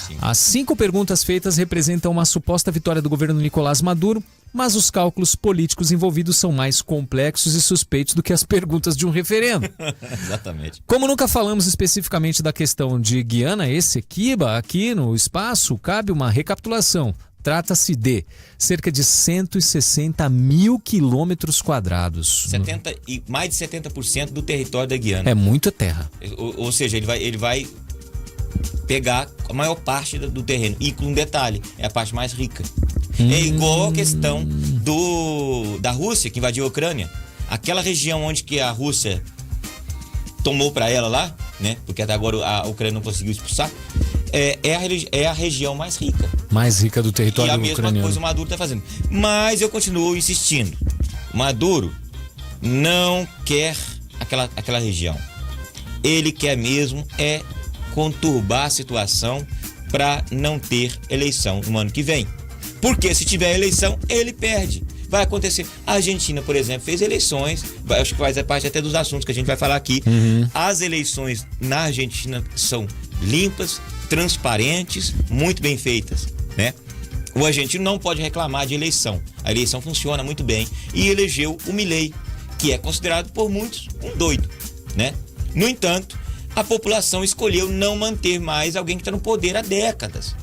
Sim. As 5 perguntas feitas representam uma suposta vitória do governo Nicolás Maduro, mas os cálculos políticos envolvidos são mais complexos e suspeitos do que as perguntas de um referendo. Exatamente. Como nunca falamos especificamente da questão de Guiana Essequiba, aqui no espaço cabe uma recapitulação. Trata-se de cerca de 160 mil quilômetros quadrados. Mais de 70% do território da Guiana. É muita terra. Ou seja, ele vai pegar a maior parte do terreno. E com um detalhe, é a parte mais rica. É igual a questão da Rússia, que invadiu a Ucrânia. Aquela região onde que a Rússia tomou para ela lá, né? Porque até agora a Ucrânia não conseguiu expulsar. É a região mais rica. Mais rica do território ucraniano. E a mesma coisa o Maduro está fazendo. Mas eu continuo insistindo. Maduro não quer aquela região. Ele quer mesmo conturbar a situação para não ter eleição no ano que vem. Porque se tiver eleição, ele perde. Vai acontecer. A Argentina, por exemplo, fez eleições. Acho que faz parte até dos assuntos que a gente vai falar aqui. As eleições na Argentina são limpas, transparentes, muito bem feitas, né? O argentino não pode reclamar de eleição. A eleição funciona muito bem e elegeu o Milei, que é considerado por muitos um doido, né? No entanto, a população escolheu não manter mais alguém que está no poder há décadas,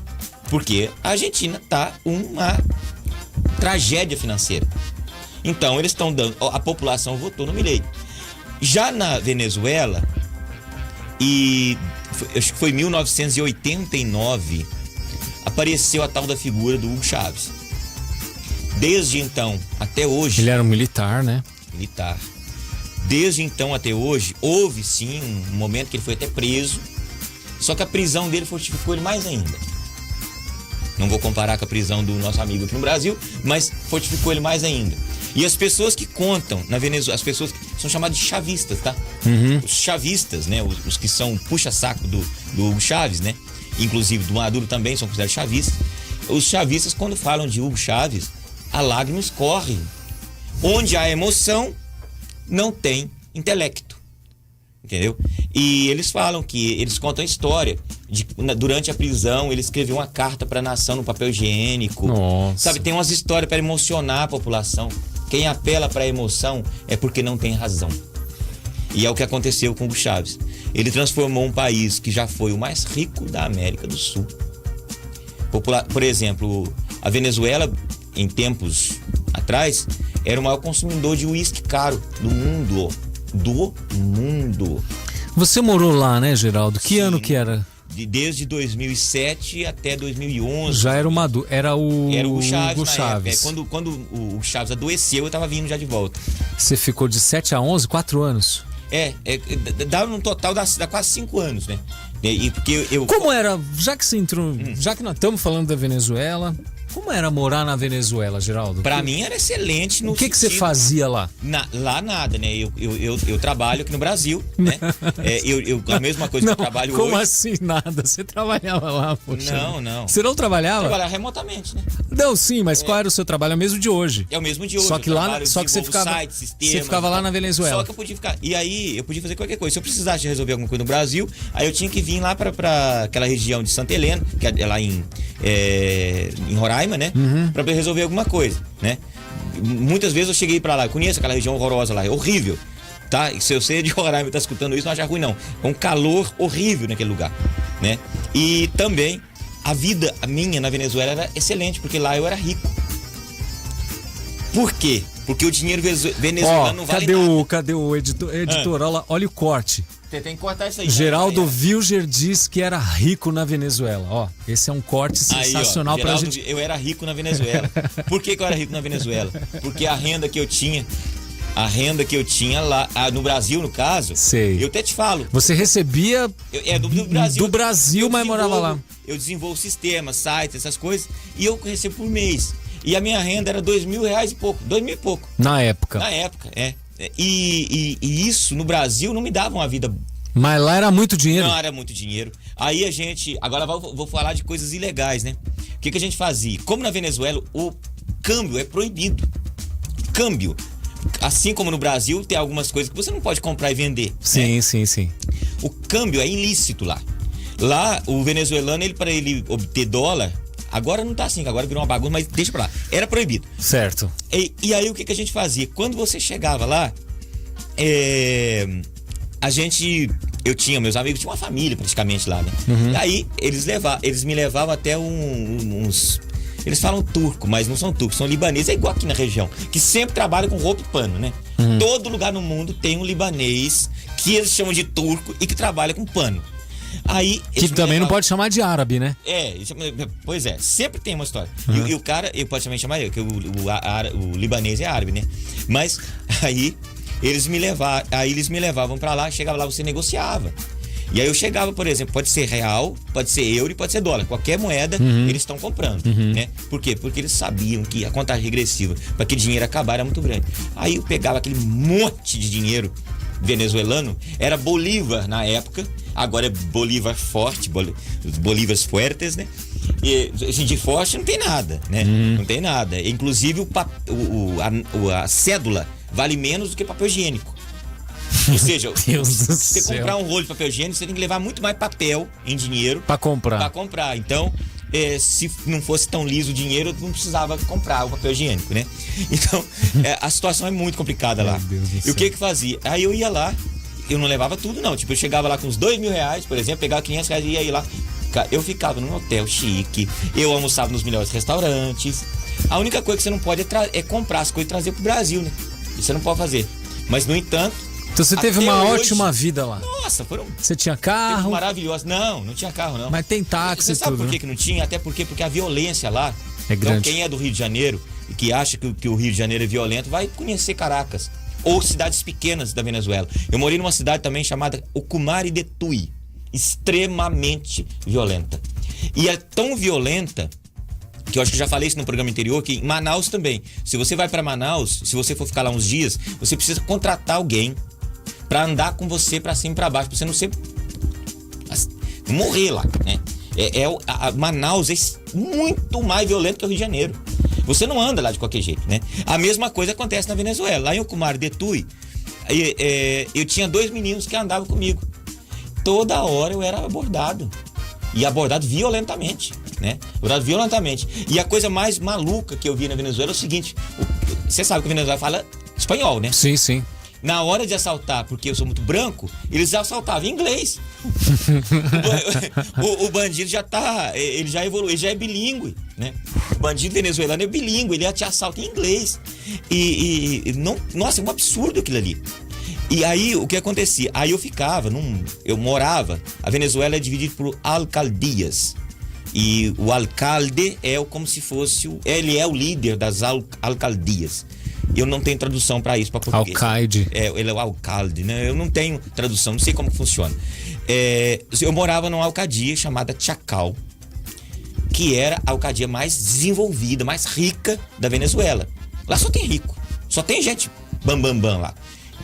porque a Argentina está uma tragédia financeira. Então eles estão dando, a população votou no Milei. Já na Venezuela, acho que foi em 1989, apareceu a tal da figura do Hugo Chávez. Desde então até hoje... Ele era um militar, né? Militar. Desde então até hoje, houve sim um momento que ele foi até preso, só que a prisão dele fortificou ele mais ainda. Não vou comparar com a prisão do nosso amigo aqui no Brasil, mas fortificou ele mais ainda. E as pessoas que contam na Venezuela, as pessoas que são chamadas de chavistas, tá? Os chavistas, né? Os que são puxa-saco do Hugo Chávez, né? Inclusive do Maduro também são considerados chavistas. Os chavistas, quando falam de Hugo Chávez, a lágrima escorre. Onde há emoção, não tem intelecto. Entendeu? E eles falam que eles contam a história durante a prisão, ele escreveu uma carta para a nação no papel higiênico. Nossa. Sabe, tem umas histórias para emocionar a população. Quem apela para a emoção é porque não tem razão. E é o que aconteceu com o Hugo Chávez. Ele transformou um país que já foi o mais rico da América do Sul. Por exemplo, a Venezuela, em tempos atrás, era o maior consumidor de uísque caro do mundo. Você morou lá, né, Geraldo? Que Sim. ano que era? Desde 2007 até 2011. Já era Era o Hugo Chaves. Chaves. Quando o Chaves adoeceu, eu tava vindo já de volta. Você ficou de 7 a 11, 4 anos. Dá um total dá quase 5 anos, né? Porque Como era, já que você entrou, já que nós estamos falando da Venezuela, como era morar na Venezuela, Geraldo? Pra mim era excelente no O que você fazia lá? Lá nada, né? Eu trabalho aqui no Brasil, né? A mesma coisa que eu trabalho como hoje. Como assim nada? Você trabalhava lá, poxa. Não. Você não trabalhava? Trabalhava remotamente, né? Não, sim, mas qual era o seu trabalho? É o mesmo de hoje. É o mesmo de hoje. Só que você ficava, sites, sistemas, você ficava lá na Venezuela. Só que eu podia ficar. E aí eu podia fazer qualquer coisa. Se eu precisasse resolver alguma coisa no Brasil, aí eu tinha que vir lá pra aquela região de Santa Helena, que é lá em Roraima, né? Pra resolver alguma coisa, né? Muitas vezes eu cheguei pra lá, eu conheço aquela região horrorosa lá, é horrível, tá? E se você é de Roraima e tá escutando isso, não acha ruim não. É um calor horrível naquele lugar, né? E também a vida minha na Venezuela era excelente, porque lá eu era rico. Por quê? Porque o dinheiro venezuelano não vale nada. Cadê o editor? Olha o corte. Você tem que cortar isso aí. Geraldo Vilger diz que era rico na Venezuela. Ó, esse é um corte sensacional pra gente. Eu era rico na Venezuela. Por que eu era rico na Venezuela? Porque a renda que eu tinha lá, no Brasil, no caso, sei. Eu até te falo. Você recebia do Brasil, mas morava lá. Eu desenvolvo sistemas, sites, essas coisas, e eu recebo por mês. E a minha renda era R$2.000 e pouco, 2.000 e pouco. Na época, é. E isso no Brasil não me dava uma vida. Mas lá era muito dinheiro? Não, era muito dinheiro. Aí agora vou falar de coisas ilegais, né? O que a gente fazia? Como na Venezuela o câmbio é proibido. Câmbio. Assim como no Brasil tem algumas coisas que você não pode comprar e vender. Sim, né? sim. O câmbio é ilícito lá. Lá o venezuelano, para ele obter dólar, agora não tá assim, agora virou uma bagunça, mas deixa pra lá. Era proibido. Certo. E aí o que a gente fazia? Quando você chegava lá, meus amigos tinham uma família praticamente lá, né? E aí eles me levavam até uns... Eles falam turco, mas não são turcos, são libaneses, é igual aqui na região, que sempre trabalham com roupa e pano, né? Todo lugar no mundo tem um libanês que eles chamam de turco e que trabalha com pano. Aí, que também não pode chamar de árabe, né? Pois é, sempre tem uma história. E o cara, eu posso também chamar que o libanês é árabe, né? Mas aí eles me levavam pra lá, chegava lá, você negociava. E aí eu chegava, por exemplo, pode ser real, pode ser euro e pode ser dólar. Qualquer moeda eles estão comprando, né? Por quê? Porque eles sabiam que a contagem regressiva para aquele dinheiro acabar era muito grande. Aí eu pegava aquele monte de dinheiro venezuelano, era bolívar na época, agora é bolívar forte, bolívares fuertes, né? E de forte não tem nada, né? Não tem nada. Inclusive a cédula vale menos do que papel higiênico. Ou seja, você comprar um rolo de papel higiênico, você tem que levar muito mais papel em dinheiro para comprar. Então, se não fosse tão liso o dinheiro, eu não precisava comprar o papel higiênico, né? Então, a situação é muito complicada lá. E o que fazia? Aí eu ia lá, eu não levava tudo não. Tipo, eu chegava lá com uns R$2.000, por exemplo, pegava R$500 e ia lá. Eu ficava num hotel chique, eu almoçava nos melhores restaurantes. A única coisa que você não pode é comprar as coisas e trazer pro Brasil, né? Isso você não pode fazer. Mas, no entanto... Então você teve uma ótima vida lá. Nossa, Você tinha carro? Maravilhoso. Não tinha carro, não. Mas tem táxi e tudo. Você sabe por que não tinha? Até porque a violência lá... É grande. Então, quem é do Rio de Janeiro e que acha que o Rio de Janeiro é violento, vai conhecer Caracas. Ou cidades pequenas da Venezuela. Eu morei numa cidade também chamada Ocumare de Tui. Extremamente violenta. E é tão violenta... que eu acho que já falei isso no programa anterior, que em Manaus também. Se você vai para Manaus, se você for ficar lá uns dias, você precisa contratar alguém para andar com você para cima e para baixo, para você não morrer lá, né? Manaus é muito mais violento que o Rio de Janeiro. Você não anda lá de qualquer jeito, né? A mesma coisa acontece na Venezuela. Lá em Ocumare de Tuy, eu tinha 2 meninos que andavam comigo. Toda hora eu era abordado. E abordado violentamente, né? Abordado violentamente. E a coisa mais maluca que eu vi na Venezuela é o seguinte: você sabe que a Venezuela fala espanhol, né? Sim, sim. Na hora de assaltar, porque eu sou muito branco, eles assaltavam em inglês. o bandido já tá, ele já evoluiu, ele já é bilíngue, né? O bandido venezuelano é bilíngue, ele te assalta em inglês. Não, nossa, é um absurdo aquilo ali. E aí, o que acontecia? Aí eu morava, a Venezuela é dividida por alcaldias. E o alcalde é como se fosse, ele é o líder das alcaldias. Eu não tenho tradução para isso, para português. Alcaide. Ele é o alcalde, né? Eu não tenho tradução, não sei como funciona. Eu morava numa alcadia chamada Chacal, que era a alcadia mais desenvolvida, mais rica da Venezuela. Lá só tem rico, só tem gente bam lá.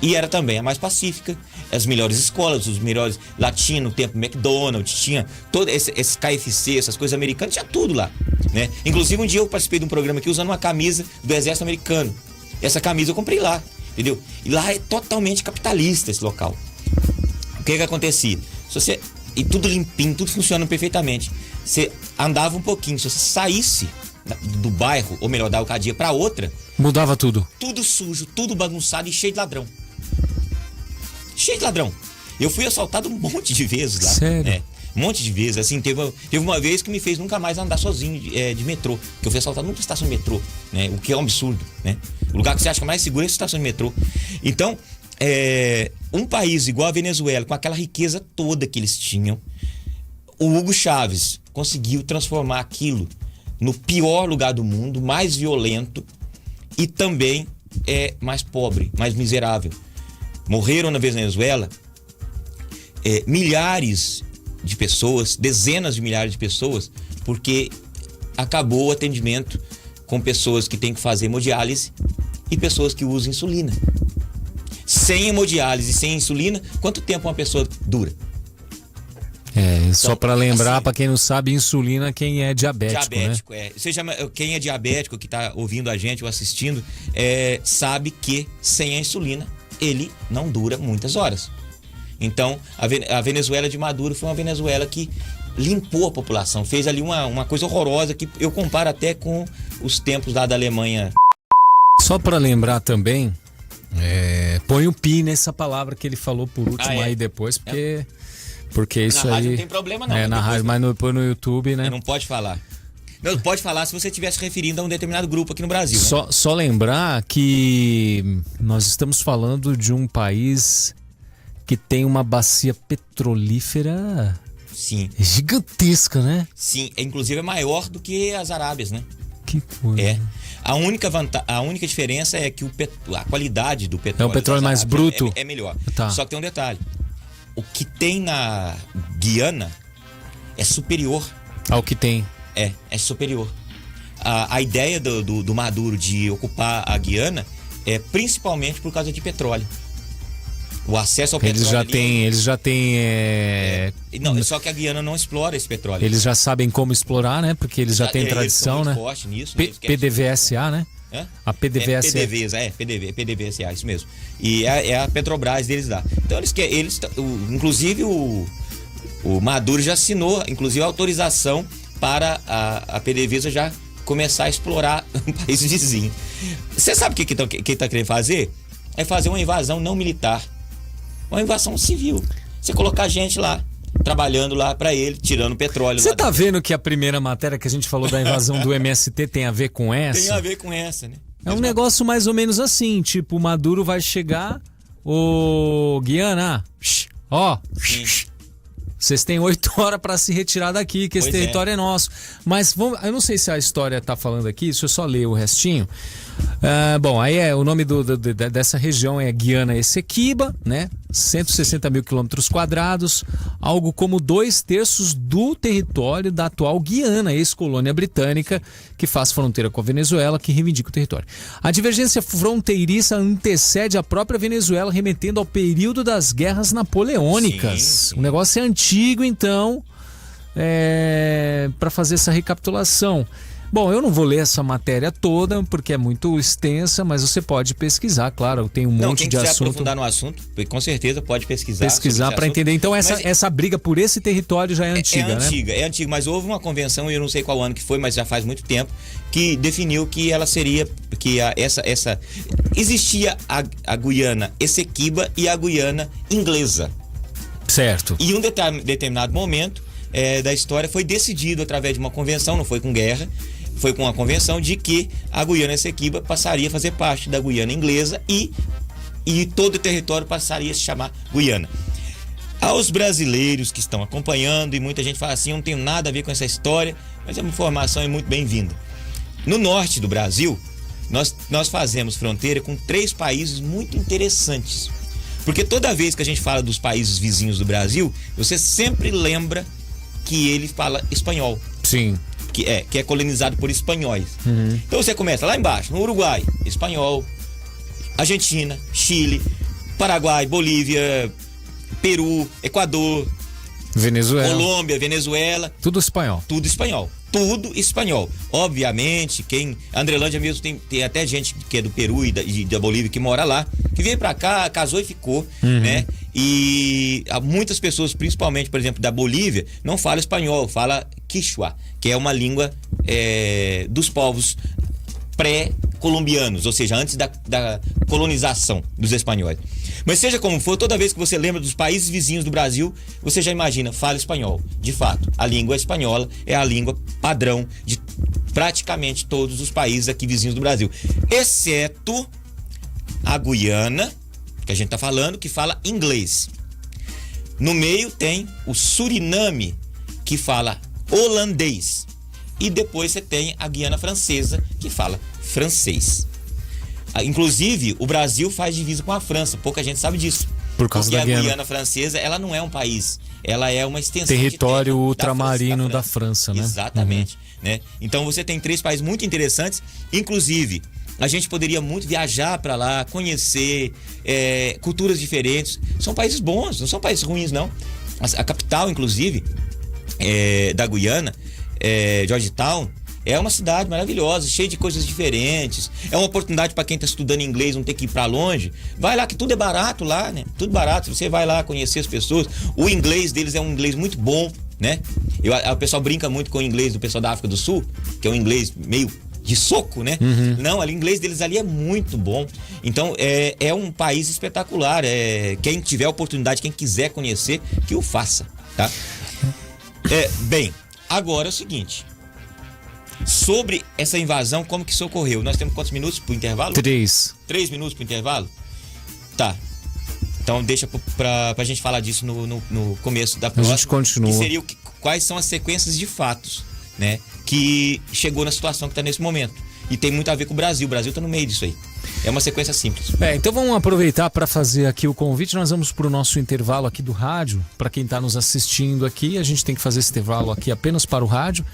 E era também a mais pacífica, as melhores escolas, os melhores... Lá tinha no tempo McDonald's, tinha todo esse KFC, essas coisas americanas, tinha tudo lá, né? Inclusive um dia eu participei de um programa aqui usando uma camisa do exército americano. Essa camisa eu comprei lá, entendeu? E lá é totalmente capitalista esse local. O que acontecia? E tudo limpinho, tudo funcionando perfeitamente. Você andava um pouquinho, se você saísse do bairro, ou melhor, da alcadia para outra... Mudava tudo. Tudo sujo, tudo bagunçado e cheio de ladrão. Cheio de ladrão. Eu fui assaltado um monte de vezes lá. Sério? Um monte de vezes. Assim, teve uma vez que me fez nunca mais andar sozinho de metrô. Que eu fui assaltado numa estação de metrô, né? O que é um absurdo, né? O lugar que você acha mais seguro é a estação de metrô. Então, um país igual a Venezuela, com aquela riqueza toda que eles tinham, o Hugo Chávez conseguiu transformar aquilo no pior lugar do mundo, mais violento e também mais pobre, mais miserável. Morreram na Venezuela milhares de pessoas, dezenas de milhares de pessoas, porque acabou o atendimento com pessoas que têm que fazer hemodiálise e pessoas que usam insulina. Sem hemodiálise e sem insulina, quanto tempo uma pessoa dura? Só para lembrar, assim, para quem não sabe, insulina, quem é diabético, né? Quem é diabético, que está ouvindo a gente ou assistindo, sabe que sem a insulina ele não dura muitas horas. Então, a Venezuela de Maduro foi uma Venezuela que limpou a população, fez ali uma coisa horrorosa que eu comparo até com os tempos lá da Alemanha. Só para lembrar também, põe o pi nessa palavra que ele falou por último aí depois, porque isso na aí... rádio não tem problema não. Na rádio, mas no YouTube, né? Não pode falar. Não pode falar se você estiver se referindo a um determinado grupo aqui no Brasil. Só lembrar que nós estamos falando de um país que tem uma bacia petrolífera gigantesca, né? Sim, inclusive é maior do que as Arábias, né? Que coisa. A única diferença é que a qualidade do petróleo... É um petróleo mais bruto? É melhor. Tá. Só que tem um detalhe. O que tem na Guiana é superior ao que tem. É superior. A ideia do Maduro de ocupar a Guiana é principalmente por causa de petróleo. O acesso ao petróleo... Eles já têm... Não, só que a Guiana não explora esse petróleo. Eles já sabem como explorar, né? Porque eles já têm tradição, eles né? Forte nisso, PDVSA, né? A PDVSA. PDVSA, isso mesmo. E é a Petrobras deles lá. Então inclusive o Maduro já assinou, inclusive, a autorização para a PDVSA já começar a explorar um país vizinho. Você sabe o que está querendo fazer? É fazer uma invasão não militar. Uma invasão civil. Você colocar gente lá, trabalhando lá para ele, tirando petróleo. Você tá vendo que a primeira matéria que a gente falou da invasão do MST tem a ver com essa? Tem a ver com essa, né? É um negócio mais ou menos assim, tipo, o Maduro vai chegar, Guiana, vocês têm 8 horas para se retirar daqui, que esse território é nosso. Mas eu não sei se a história tá falando aqui, deixa eu só ler o restinho. Bom, aí o nome dessa região é Guiana Essequiba, né? 160 mil quilômetros quadrados, algo como 2/3 do território da atual Guiana, ex-colônia britânica, que faz fronteira com a Venezuela, que reivindica o território. A divergência fronteiriça antecede a própria Venezuela, remetendo ao período das guerras napoleônicas. Sim. O negócio é antigo, então, para fazer essa recapitulação. Bom, eu não vou ler essa matéria toda porque é muito extensa, mas você pode pesquisar, claro, tem um monte de assunto. Quem quiser aprofundar no assunto, com certeza pode pesquisar para entender. Então essa briga por esse território já é antiga, né? É antiga, mas houve uma convenção, eu não sei qual ano que foi, mas já faz muito tempo, que definiu que ela seria, existia a Guiana Essequiba e a Guiana Inglesa. Certo. E em um determinado momento da história foi decidido através de uma convenção, não foi com guerra, foi com uma convenção de que a Guiana Essequiba passaria a fazer parte da Guiana Inglesa e todo o território passaria a se chamar Guiana. Aos brasileiros que estão acompanhando, e muita gente fala assim, eu não tenho nada a ver com essa história, mas é uma informação muito bem-vinda. No norte do Brasil, nós fazemos fronteira com 3 países muito interessantes. Porque toda vez que a gente fala dos países vizinhos do Brasil, você sempre lembra que ele fala espanhol. Sim. Que é colonizado por espanhóis. Então você começa lá embaixo, no Uruguai, espanhol, Argentina, Chile, Paraguai, Bolívia, Peru, Equador, Venezuela, Colômbia, Venezuela. Tudo espanhol. Tudo espanhol. Tudo espanhol. Obviamente, Andrelândia mesmo tem até gente que é do Peru e da Bolívia que mora lá, que veio pra cá, casou e ficou, né? E muitas pessoas, principalmente, por exemplo, da Bolívia, não falam espanhol, fala quichua, que é uma língua dos povos pré-colombianos, ou seja, antes da colonização dos espanhóis. Mas seja como for, toda vez que você lembra dos países vizinhos do Brasil, você já imagina, fala espanhol. De fato, a língua espanhola é a língua padrão de praticamente todos os países aqui vizinhos do Brasil, exceto a Guiana, que a gente está falando, que fala inglês. No meio tem o Suriname, que fala holandês. E depois você tem a Guiana Francesa, que fala francês. Inclusive, o Brasil faz divisa com a França, pouca gente sabe disso. Por causa porque da a Guiana Francesa, ela não é um país, ela é uma extensão território de terra ultramarino da França, né? Exatamente. Né? Então você tem 3 países muito interessantes, inclusive a gente poderia muito viajar para lá, conhecer culturas diferentes. São países bons, não são países ruins, não. A capital, inclusive, da Guiana, Georgetown, é uma cidade maravilhosa, cheia de coisas diferentes. É uma oportunidade para quem está estudando inglês, não ter que ir para longe. Vai lá, que tudo é barato lá, né? Tudo barato. Você vai lá conhecer as pessoas. O inglês deles é um inglês muito bom, né? O pessoal brinca muito com o inglês do pessoal da África do Sul, que é um inglês meio de soco, né? Não, o inglês deles ali é muito bom. Então, é um país espetacular. Quem tiver oportunidade, quem quiser conhecer, que o faça, tá? Bem, agora é o seguinte. Sobre essa invasão, como que isso ocorreu? Nós temos quantos minutos pro intervalo? 3. 3 minutos pro intervalo? Tá. Então deixa pra gente falar disso no começo da próxima. A gente continua. Que seria quais são as sequências de fatos, né? Que chegou na situação que tá nesse momento. E tem muito a ver com o Brasil. O Brasil tá no meio disso aí. É uma sequência simples. Então vamos aproveitar para fazer aqui o convite. Nós vamos pro nosso intervalo aqui do rádio. Para quem tá nos assistindo aqui, a gente tem que fazer esse intervalo aqui apenas para o rádio.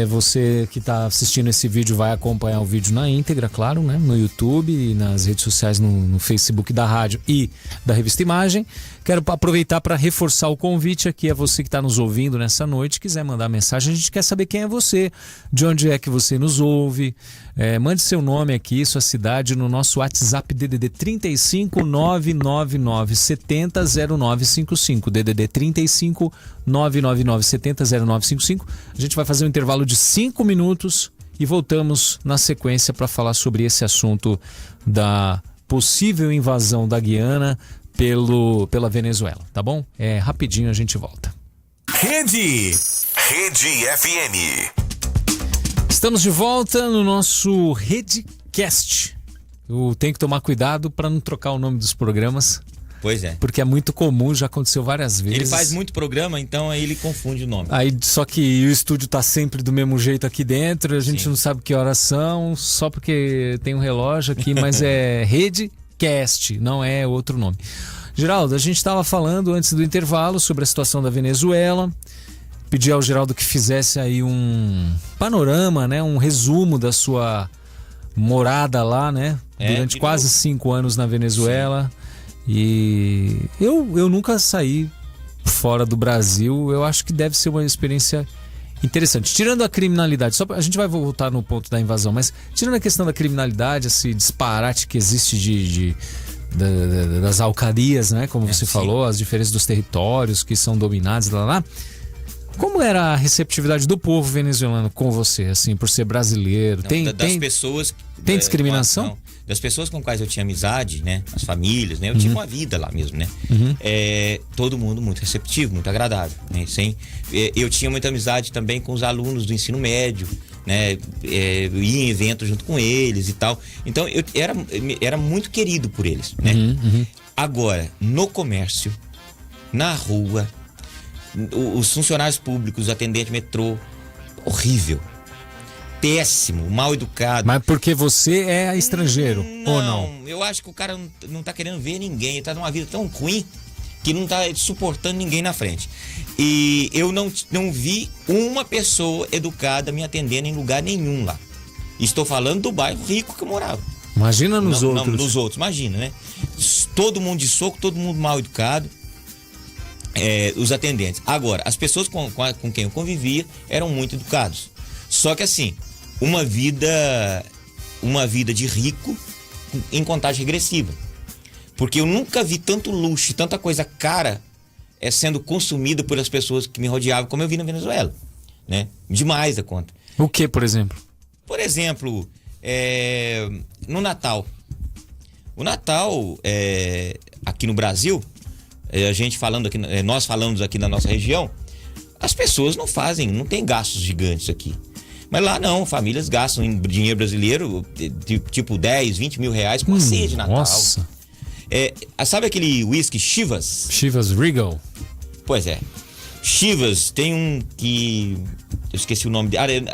Você que está assistindo esse vídeo vai acompanhar o vídeo na íntegra, claro, né? No YouTube e nas redes sociais, no Facebook da rádio e da Revista Imagem. Quero aproveitar para reforçar o convite aqui a você que está nos ouvindo nessa noite, quiser mandar mensagem, a gente quer saber quem é você, de onde é que você nos ouve. Mande seu nome aqui, sua cidade no nosso WhatsApp DDD 35 999 70 0955, DDD 35 999 70 0955. A gente vai fazer um intervalo de 5 minutos e voltamos na sequência para falar sobre esse assunto da possível invasão da Guiana pela Venezuela, tá bom? Rapidinho a gente volta. Rede FM. Estamos de volta no nosso Redcast. Eu tenho que tomar cuidado para não trocar o nome dos programas. Pois é. Porque é muito comum, já aconteceu várias vezes. Ele faz muito programa, então aí ele confunde o nome. Só que o estúdio tá sempre do mesmo jeito aqui dentro, a gente não sabe que horas são, só porque tem um relógio aqui, mas é Redcast, não é outro nome. Geraldo, a gente estava falando antes do intervalo sobre a situação da Venezuela. Pedi ao Geraldo que fizesse aí um panorama, né? Um resumo da sua morada lá, né? Durante quase 5 anos na Venezuela. Sim. E eu nunca saí fora do Brasil. Eu acho que deve ser uma experiência Interessante. Tirando a criminalidade, a gente vai voltar no ponto da invasão, mas tirando a questão da criminalidade, esse disparate que existe das alcarias, né? Como você falou, as diferenças dos territórios que são dominados, lá. Como era a receptividade do povo venezuelano com você, assim, por ser brasileiro? Das pessoas... Tem discriminação? Das pessoas com quais eu tinha amizade, né? As famílias, né? Eu tinha uma vida lá mesmo, né? Todo mundo muito receptivo, muito agradável, né? Eu tinha muita amizade também com os alunos do ensino médio, né? Eu ia em eventos junto com eles e tal. Então, eu era muito querido por eles, né? Agora, no comércio, na rua, os funcionários públicos, atendente metrô, horrível. Péssimo, mal educado. Mas porque você é estrangeiro, ou não? Eu acho que o cara não tá querendo ver ninguém. Ele tá numa vida tão ruim que não tá suportando ninguém na frente. E eu não vi uma pessoa educada me atendendo em lugar nenhum lá. Estou falando do bairro rico que eu morava. Imagina nos outros. Não, nos outros, imagina, né? Todo mundo de soco, todo mundo mal educado. Os atendentes. Agora, as pessoas com quem eu convivia eram muito educados. Só que assim, uma vida de rico em contagem regressiva. Porque eu nunca vi tanto luxo, tanta coisa cara sendo consumida por as pessoas que me rodeavam, como eu vi na Venezuela, né? Demais da conta. O que, por exemplo? Por exemplo, no Natal. O Natal, aqui no Brasil, nós falamos aqui na nossa região, as pessoas não tem gastos gigantes aqui. Mas lá não, famílias gastam em dinheiro brasileiro, tipo 10, 20 mil reais com a ceia de Natal. Nossa. Sabe aquele whisky Chivas? Chivas Regal. Pois é. Chivas, tem um que... eu esqueci o nome dele.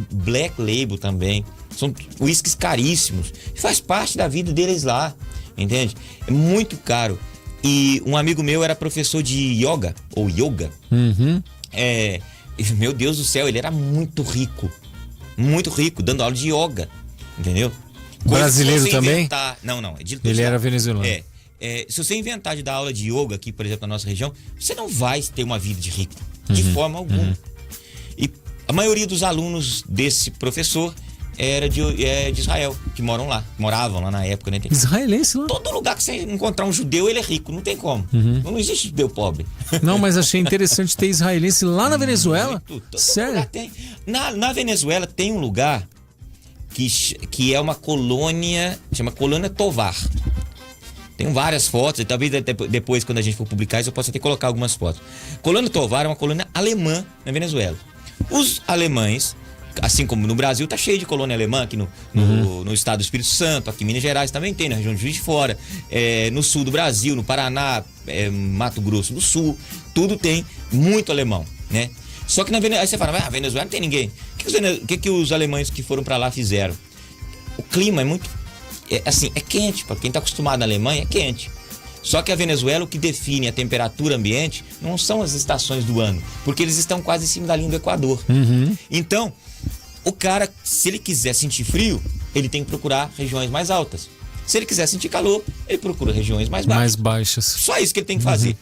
Black Label também. São whiskies caríssimos. Faz parte da vida deles lá, entende? É muito caro. E um amigo meu era professor de yoga, ou yoga. Meu Deus do céu, ele era muito rico, dando aula de yoga, entendeu? Brasileiro também? Não, ele era venezuelano. Se você inventar de dar aula de yoga aqui, por exemplo, na nossa região, você não vai ter uma vida de rico, de forma alguma. E a maioria dos alunos desse professor era de Israel, que moravam lá na época, né? Israelense lá? Todo lugar que você encontrar um judeu, ele é rico, não tem como. Não existe judeu pobre. Não, mas achei interessante ter israelense lá na Venezuela. Sério? Na Venezuela tem um lugar que é uma colônia, chama Colônia Tovar. Tem várias fotos, e talvez depois, quando a gente for publicar isso, eu possa até colocar algumas fotos. Colônia Tovar é uma colônia alemã na Venezuela. Os alemães, assim como no Brasil, tá cheio de colônia alemã aqui no estado do Espírito Santo, aqui em Minas Gerais também tem, na região de Juiz de Fora, no sul do Brasil, no Paraná, Mato Grosso do Sul, tudo tem muito alemão, né? Só que na Venezuela, aí você fala, Venezuela não tem ninguém. O que os alemães que foram para lá fizeram? O clima é muito, é quente, para quem tá acostumado na Alemanha, é quente. Só que a Venezuela, o que define a temperatura ambiente não são as estações do ano, porque eles estão quase em cima da linha do Equador. Então, o cara, se ele quiser sentir frio, ele tem que procurar regiões mais altas. Se ele quiser sentir calor, ele procura regiões mais baixas. Só isso que ele tem que fazer.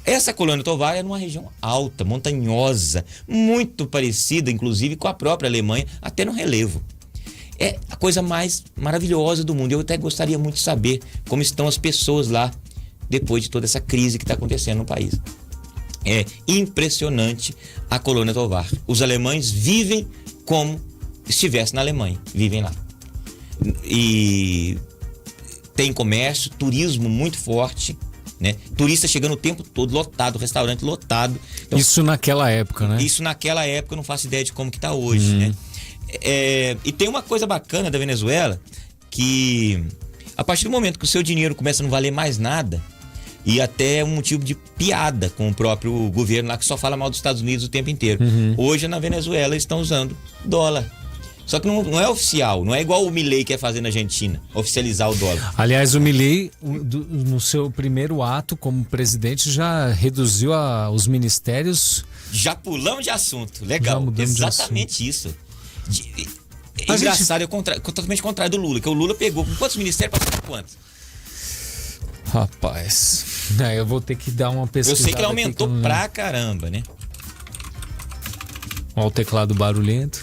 Essa Colônia Tovar é numa região alta, montanhosa, muito parecida, inclusive, com a própria Alemanha, até no relevo. É a coisa mais maravilhosa do mundo. Eu até gostaria muito de saber como estão as pessoas lá, depois de toda essa crise que está acontecendo no país. É impressionante a Colônia Tovar. Os alemães vivem como se estivesse na Alemanha, vivem lá. E tem comércio, turismo muito forte, né? Turista chegando o tempo todo, lotado, restaurante lotado. Então, isso naquela época, né? Isso naquela época, eu não faço ideia de como que tá hoje, né? E tem uma coisa bacana da Venezuela, que a partir do momento que o seu dinheiro começa a não valer mais nada, e até um motivo de piada com o próprio governo lá, que só fala mal dos Estados Unidos o tempo inteiro. Hoje na Venezuela eles estão usando dólar. Só que não é oficial, não é igual o Milei quer fazer na Argentina, oficializar o dólar. Aliás, o Milei, no seu primeiro ato como presidente, já reduziu os ministérios. Já pulamos de assunto, legal, exatamente isso. Engraçado, é totalmente contrário do Lula, que o Lula pegou com quantos ministérios, passou por quantos? Rapaz, eu vou ter que dar uma pesquisada. Eu sei que ele aumentou pra caramba, né? Olha o teclado barulhento.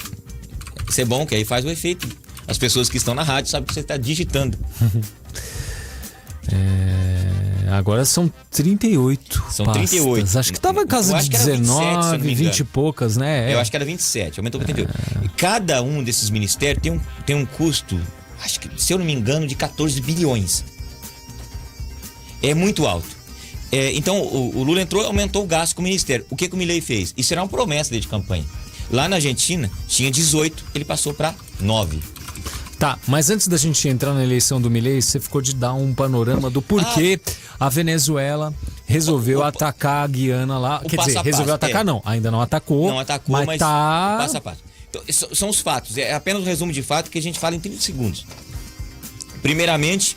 Isso é bom, que aí faz o efeito. As pessoas que estão na rádio sabem que você está digitando. Agora são 38 São pastas. 38. Acho que tava em casa de 19, 20 e poucas, né? Eu acho que era 27, aumentou para 38. E cada um desses ministérios tem um custo, acho que, se eu não me engano, de 14 bilhões. É muito alto. Então, o Lula entrou e aumentou o gasto com o ministério. O que o Milei fez? Isso era uma promessa dele de campanha. Lá na Argentina, tinha 18, ele passou para 9. Tá, mas antes da gente entrar na eleição do Milei, você ficou de dar um panorama do porquê a Venezuela resolveu atacar a Guiana lá. Quer dizer, resolveu atacar não, ainda não atacou. Não atacou, mas tá... passo a passo. Então, são os fatos, é apenas um resumo de fato que a gente fala em 30 segundos. Primeiramente,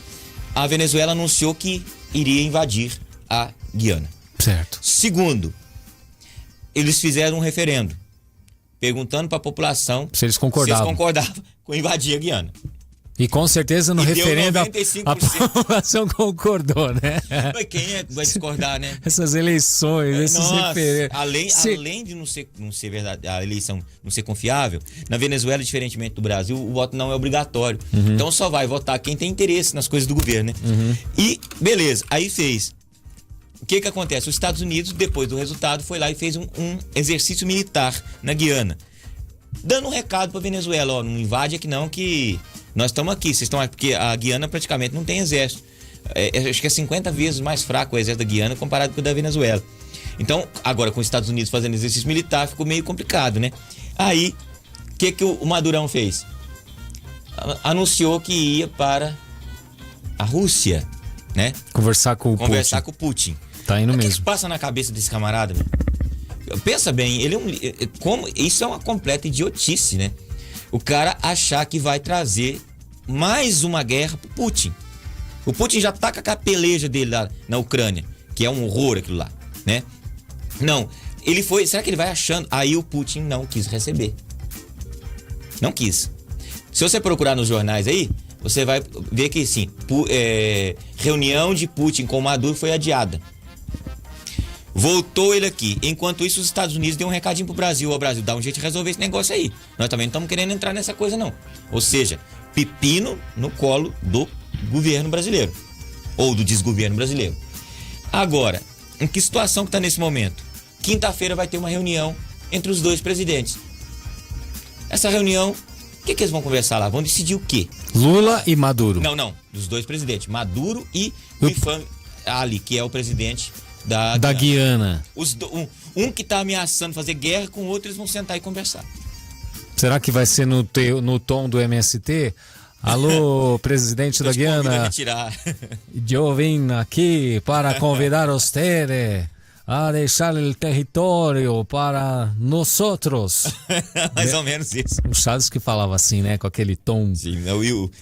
a Venezuela anunciou que iria invadir a Guiana. Certo. Segundo, eles fizeram um referendo perguntando para a população se eles concordavam com invadir a Guiana. E com certeza no referendo a população concordou, né? Mas quem é que vai discordar, né? Essas eleições, esses referendos. Além de não ser verdade, a eleição não ser confiável, na Venezuela, diferentemente do Brasil, o voto não é obrigatório. Então só vai votar quem tem interesse nas coisas do governo, né? E beleza, aí fez. O que acontece? Os Estados Unidos, depois do resultado, foi lá e fez um exercício militar na Guiana, dando um recado para Venezuela: ó, não invade aqui não, que nós estamos aqui, vocês estão aqui, porque a Guiana praticamente não tem exército. Acho que é 50 vezes mais fraco o exército da Guiana comparado com o da Venezuela. Então, agora com os Estados Unidos fazendo exercício militar, ficou meio complicado, né? Aí, o que o Madurão fez? Anunciou que ia para a Rússia, né? Conversar com o Putin. Tá indo mesmo. O que passa na cabeça desse camarada, meu? Pensa bem, ele isso é uma completa idiotice, né? O cara achar que vai trazer mais uma guerra pro Putin. O Putin já tá com a peleja dele lá na Ucrânia, que é um horror aquilo lá, né? Não, ele foi, será que ele vai achando? Aí o Putin não quis receber. Não quis. Se você procurar nos jornais aí, você vai ver que sim, reunião de Putin com Maduro foi adiada. Voltou ele aqui. Enquanto isso, os Estados Unidos deu um recadinho pro Brasil: ó, Brasil, dá um jeito de resolver esse negócio aí. Nós também não estamos querendo entrar nessa coisa, não. Ou seja, pepino no colo do governo brasileiro. Ou do desgoverno brasileiro. Agora, em que situação que está nesse momento? Quinta-feira vai ter uma reunião entre os dois presidentes. Essa reunião, o que eles vão conversar lá? Vão decidir o quê? Lula e Maduro. Não, dos dois presidentes. Maduro e o Ifam Ali, que é o presidente da Guiana. Um que tá ameaçando fazer guerra com o outro, eles vão sentar e conversar. Será que vai ser no tom do MST? Alô, presidente da Guiana. Eu vim aqui para convidar você a deixar o território para nós outros. Mais ou menos isso. O Chaves que falava assim, né? Com aquele tom. Sim,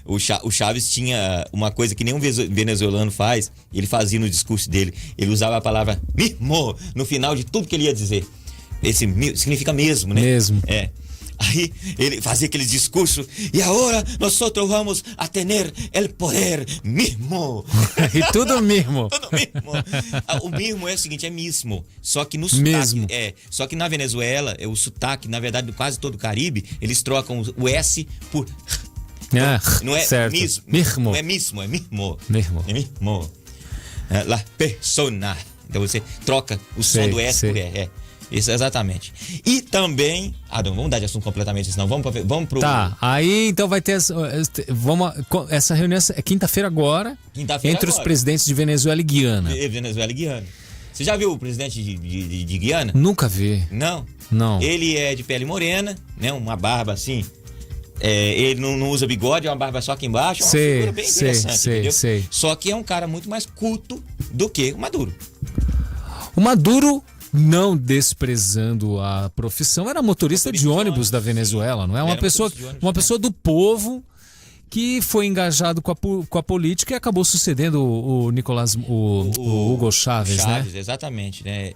o Chaves tinha uma coisa que nenhum venezuelano faz. Ele fazia no discurso dele. Ele usava a palavra mismo no final de tudo que ele ia dizer. Esse significa mesmo, né? Mesmo. É. Aí ele fazia aquele discurso: e agora nós vamos a ter el poder mismo. E tudo mismo. Tudo mismo. O mismo é o seguinte, é mismo. Só que no mesmo. sotaque. Só que na Venezuela, o sotaque, na verdade, quase todo o Caribe, eles trocam o S por. Não é certo. Mismo. Mismo. Não é mismo, é mismo. Mismo. É mismo. La persona. Então você troca o som do S por E. Isso, exatamente. E também... não vamos mudar de assunto completamente, senão vamos pro... Tá, aí então vai ter... essa reunião é quinta-feira agora, entre os presidentes de Venezuela e Guiana. Venezuela e Guiana. Você já viu o presidente de Guiana? Nunca vi. Não? Não. Ele é de pele morena, né? Uma barba assim... ele não usa bigode, é uma barba só aqui embaixo. É uma figura bem interessante, entendeu? Só que é um cara muito mais culto do que o Maduro. O Maduro... Não desprezando a profissão, era motorista de ônibus da Venezuela, não é? Uma pessoa do povo que foi engajado com a política e acabou sucedendo o Hugo Chávez, né? Exatamente, né?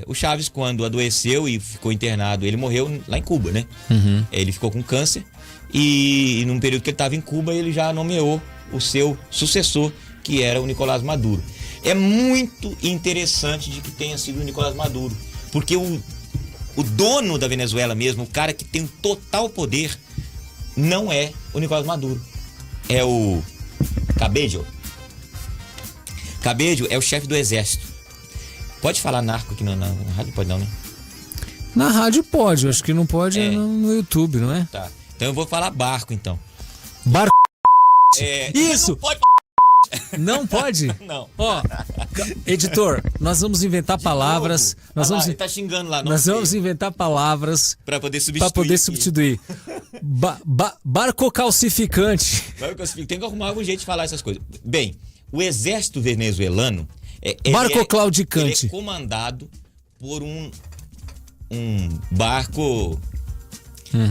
O Chávez, quando adoeceu e ficou internado, ele morreu lá em Cuba, né? Ele ficou com câncer e num período que ele estava em Cuba, ele já nomeou o seu sucessor, que era o Nicolás Maduro. É muito interessante de que tenha sido o Nicolás Maduro, porque o dono da Venezuela mesmo, o cara que tem total poder, não é o Nicolás Maduro. É o Cabello. Cabello é o chefe do exército. Pode falar narco aqui na rádio? Pode não, né? Na rádio pode, eu acho que não pode no YouTube, não é? Tá. Então eu vou falar barco, então. Barco. Isso! Não pode. Não pode? Não. Ó, editor, nós vamos inventar palavras. Ele tá xingando lá. Nós vamos inventar palavras pra poder substituir. Barco calcificante. Tem que arrumar algum jeito de falar essas coisas. Bem, o exército venezuelano barco claudicante. Ele é comandado por um barco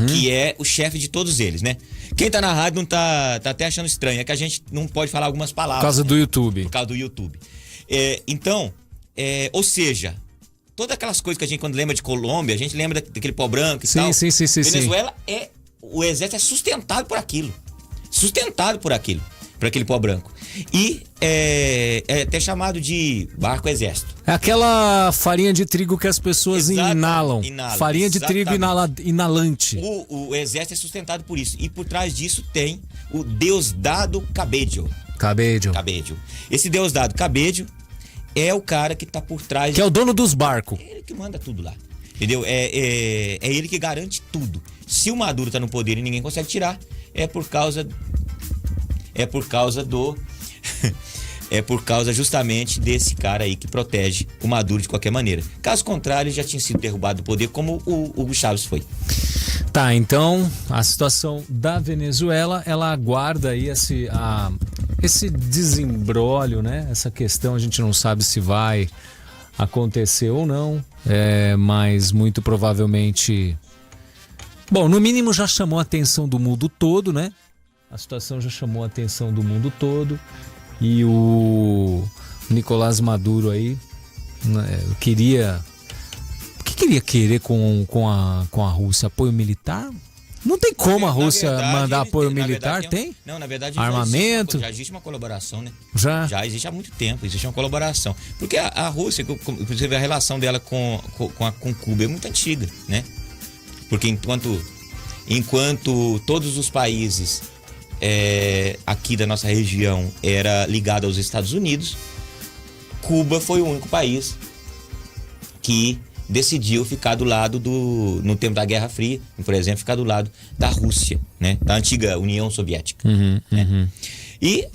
que é o chefe de todos eles, né? Quem tá na rádio não tá até achando estranho, é que a gente não pode falar algumas palavras. Por causa do YouTube. Por causa do YouTube. Então, ou seja, todas aquelas coisas que a gente, quando lembra de Colômbia, a gente lembra daquele pó branco e tal. Sim. Venezuela o exército é sustentado por aquilo. Por aquele pó branco. E é até chamado de barco exército. É aquela farinha de trigo que as pessoas inalam. Farinha de trigo inalante. O exército é sustentado por isso. E por trás disso tem o Diosdado Cabello. Cabello. Esse Diosdado Cabello é o cara que tá por trás. Que é o dono dos barcos. É ele que manda tudo lá. Entendeu? É ele que garante tudo. Se o Maduro tá no poder e ninguém consegue tirar, é por causa justamente desse cara aí que protege o Maduro de qualquer maneira. Caso contrário, ele já tinha sido derrubado do poder, como o Hugo Chávez foi. Tá, então a situação da Venezuela, ela aguarda aí esse desembrólio, né? Essa questão a gente não sabe se vai acontecer ou não, mas muito provavelmente... Bom, no mínimo já chamou a atenção do mundo todo, né? A situação já chamou a atenção do mundo todo. E o Nicolás Maduro aí queria... O que queria querer com a Rússia? Apoio militar? Não tem como a Rússia mandar apoio militar, tem? Não, na verdade... Armamento? Já existe uma colaboração, né? Já existe há muito tempo, existe uma colaboração. Porque a Rússia, inclusive a relação dela com Cuba é muito antiga, né? Porque enquanto todos os países aqui da nossa região era ligado aos Estados Unidos, Cuba foi o único país que decidiu ficar do lado no tempo da Guerra Fria, por exemplo, ficar do lado da Rússia, né? Da antiga União Soviética. Né? E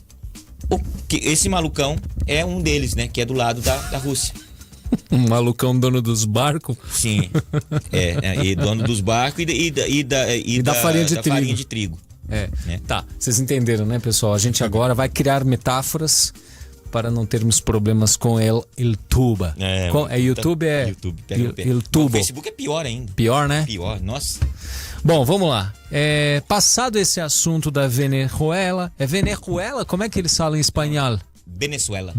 esse malucão é um deles, né? Que é do lado da Rússia. Um malucão dono dos barcos? Sim, e dono dos barcos e da farinha de trigo. Né? Tá, vocês entenderam, né, pessoal? A gente agora vai criar metáforas para não termos problemas com YouTube. YouTube. O Facebook é pior ainda. Pior, né? Pior, nossa. Bom, vamos lá. Passado esse assunto da Venezuela... É Venezuela? Como é que eles falam em espanhol? Venezuela,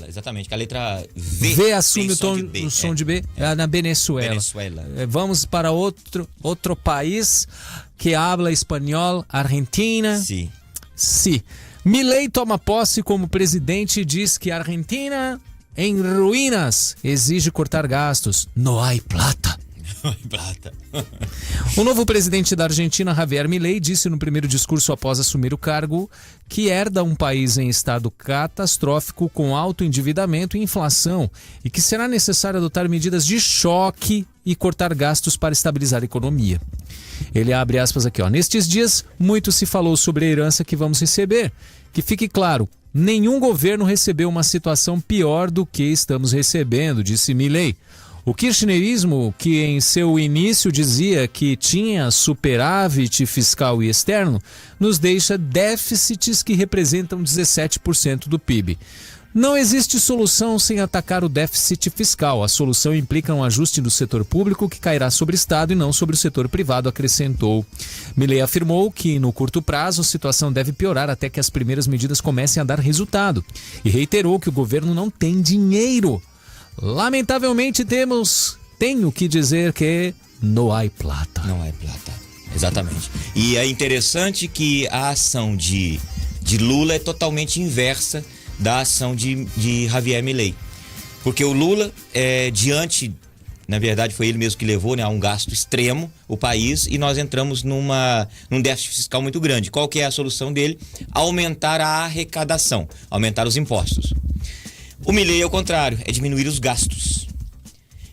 exatamente. Que a letra V assume o som de B. Na Venezuela. Vamos para outro país que habla espanhol, Argentina. Sim. Milei toma posse como presidente e diz que a Argentina, em ruínas, exige cortar gastos. Não há plata. O novo presidente da Argentina, Javier Milei, disse no primeiro discurso após assumir o cargo que herda um país em estado catastrófico com alto endividamento e inflação e que será necessário adotar medidas de choque e cortar gastos para estabilizar a economia. Ele abre aspas aqui, ó. Nestes dias, muito se falou sobre a herança que vamos receber. Que fique claro, nenhum governo recebeu uma situação pior do que estamos recebendo, disse Milei. O kirchnerismo, que em seu início dizia que tinha superávit fiscal e externo, nos deixa déficits que representam 17% do PIB. Não existe solução sem atacar o déficit fiscal. A solução implica um ajuste do setor público que cairá sobre o Estado e não sobre o setor privado, acrescentou. Milei afirmou que, no curto prazo, a situação deve piorar até que as primeiras medidas comecem a dar resultado. E reiterou que o governo não tem dinheiro. Lamentavelmente tenho que dizer que não há plata. Não há plata, exatamente. E é interessante que a ação de Lula é totalmente inversa da ação de Javier Milei. Porque o Lula, diante na verdade foi ele mesmo que levou, né, a um gasto extremo o país, e nós entramos num déficit fiscal muito grande. Qual que é a solução dele? Aumentar a arrecadação, aumentar os impostos. O Milei é o contrário, é diminuir os gastos.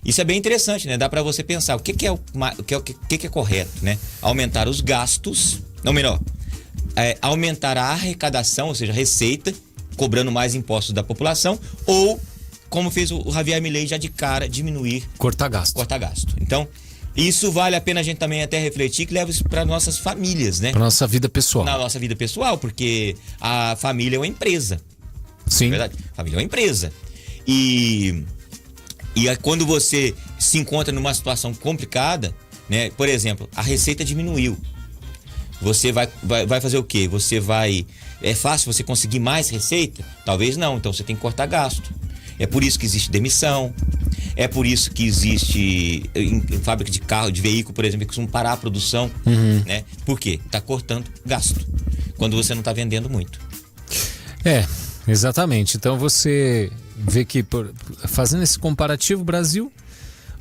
Isso é bem interessante, né? Dá para você pensar o que é correto, né? Aumentar os gastos, não, melhor, aumentar a arrecadação, ou seja, a receita, cobrando mais impostos da população, ou, como fez o Javier Milei já de cara, diminuir... Cortar gasto. Então, isso vale a pena a gente também até refletir, que leva isso para nossas famílias, né? Para nossa vida pessoal. Na nossa vida pessoal, porque a família é uma empresa. Sim. É verdade? A família é uma empresa. E quando você se encontra numa situação complicada, né? Por exemplo, a receita diminuiu. Você vai fazer o quê? É fácil você conseguir mais receita? Talvez não, então você tem que cortar gasto. É por isso que existe demissão. É por isso que existe em fábrica de carro, de veículo, por exemplo, que costumam parar a produção, né? Por quê? Está cortando gasto. Quando você não está vendendo muito. Exatamente. Então você vê que, fazendo esse comparativo, Brasil,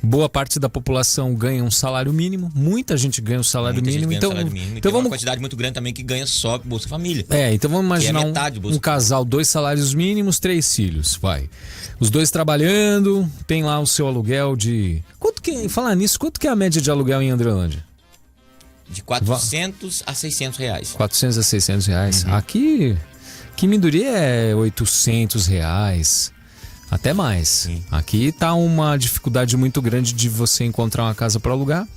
boa parte da população ganha um salário mínimo, muita gente ganha um salário mínimo. Então vamos... uma quantidade muito grande também que ganha só Bolsa Família. Então vamos imaginar um casal, 2 salários mínimos, 3 filhos, vai. Os 2 trabalhando, tem lá o seu aluguel de... Falar nisso, quanto que é a média de aluguel em Andrelândia? De 400 a 600 reais. 400 a 600 reais. Aqui, que Minduri é 800 reais. Até mais. Sim. Aqui tá uma dificuldade muito grande de você encontrar uma casa para alugar.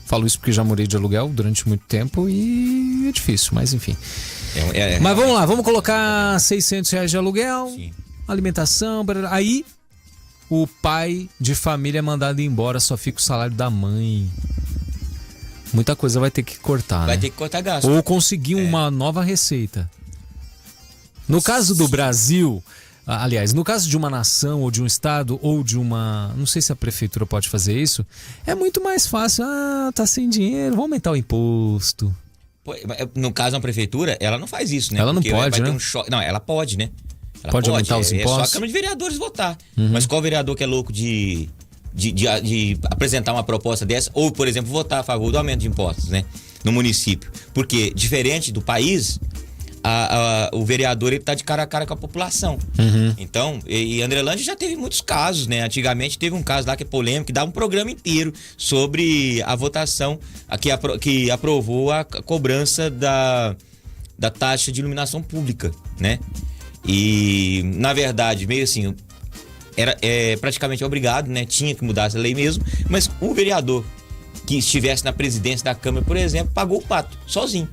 Falo isso porque já morei de aluguel durante muito tempo e é difícil, mas enfim. Mas vamos lá, vamos colocar 600 reais de aluguel, sim, alimentação, aí o pai de família é mandado embora, só fica o salário da mãe. Muita coisa vai ter que cortar, vai né? ter que cortar gasto. Ou conseguir uma nova receita. No caso do Brasil... Aliás, no caso de uma nação ou de um estado ou de uma... Não sei se a prefeitura pode fazer isso. É muito mais fácil. Tá sem dinheiro, vamos aumentar o imposto. No caso da prefeitura, ela não faz isso, né? Ela não pode, né? Não, ela pode, né? Ela pode aumentar os impostos? É só a Câmara de Vereadores votar. Mas qual vereador que é louco de apresentar uma proposta dessa? Ou, por exemplo, votar a favor do aumento de impostos, né? No município. Porque, diferente do país... o vereador está de cara a cara com a população. Então, e Andrelândia já teve muitos casos, né? Antigamente teve um caso lá que é polêmico, que dá um programa inteiro sobre a votação que aprovou a cobrança da taxa de iluminação pública, né? E, na verdade, meio assim, era praticamente obrigado, né? Tinha que mudar essa lei mesmo, mas o vereador que estivesse na presidência da Câmara, por exemplo, pagou o pato, sozinho.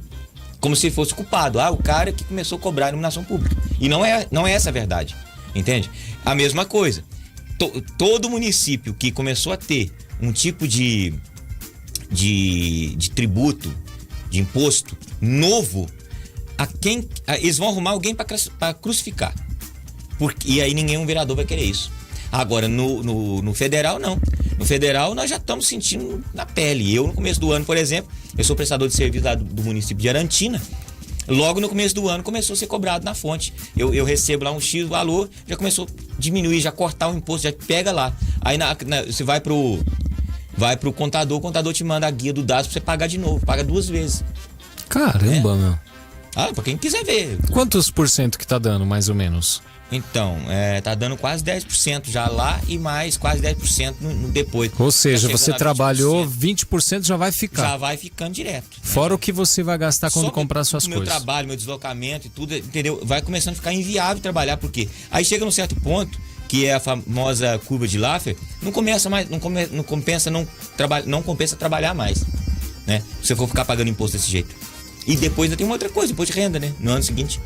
Como se fosse culpado. O cara que começou a cobrar a iluminação pública. E não é essa a verdade. Entende? A mesma coisa. Todo município que começou a ter um tipo de tributo, de imposto novo, eles vão arrumar alguém para crucificar. E aí nenhum vereador vai querer isso. Agora, no federal, não. No federal, nós já estamos sentindo na pele. Eu, no começo do ano, por exemplo, eu sou prestador de serviço lá do município de Arantina. Logo no começo do ano, começou a ser cobrado na fonte. Eu recebo lá um X valor, já começou a diminuir, já cortar o imposto, já pega lá. Aí você vai pro o contador, o contador te manda a guia do dado pra você pagar de novo. Paga 2 vezes. Caramba, meu. Pra quem quiser ver. Quantos % que tá dando, mais ou menos? Então, tá dando quase 10% já lá e mais quase 10% no depois. Ou seja, você trabalhou 20% já vai ficar. Já vai ficando direto. Fora o que você vai gastar quando comprar suas coisas. Meu trabalho, meu deslocamento e tudo, entendeu? Vai começando a ficar inviável trabalhar, porque aí chega num certo ponto, que é a famosa curva de Laffer, não compensa trabalhar mais, né? Se você for ficar pagando imposto desse jeito. E depois ainda tem uma outra coisa, imposto de renda, né? No ano seguinte.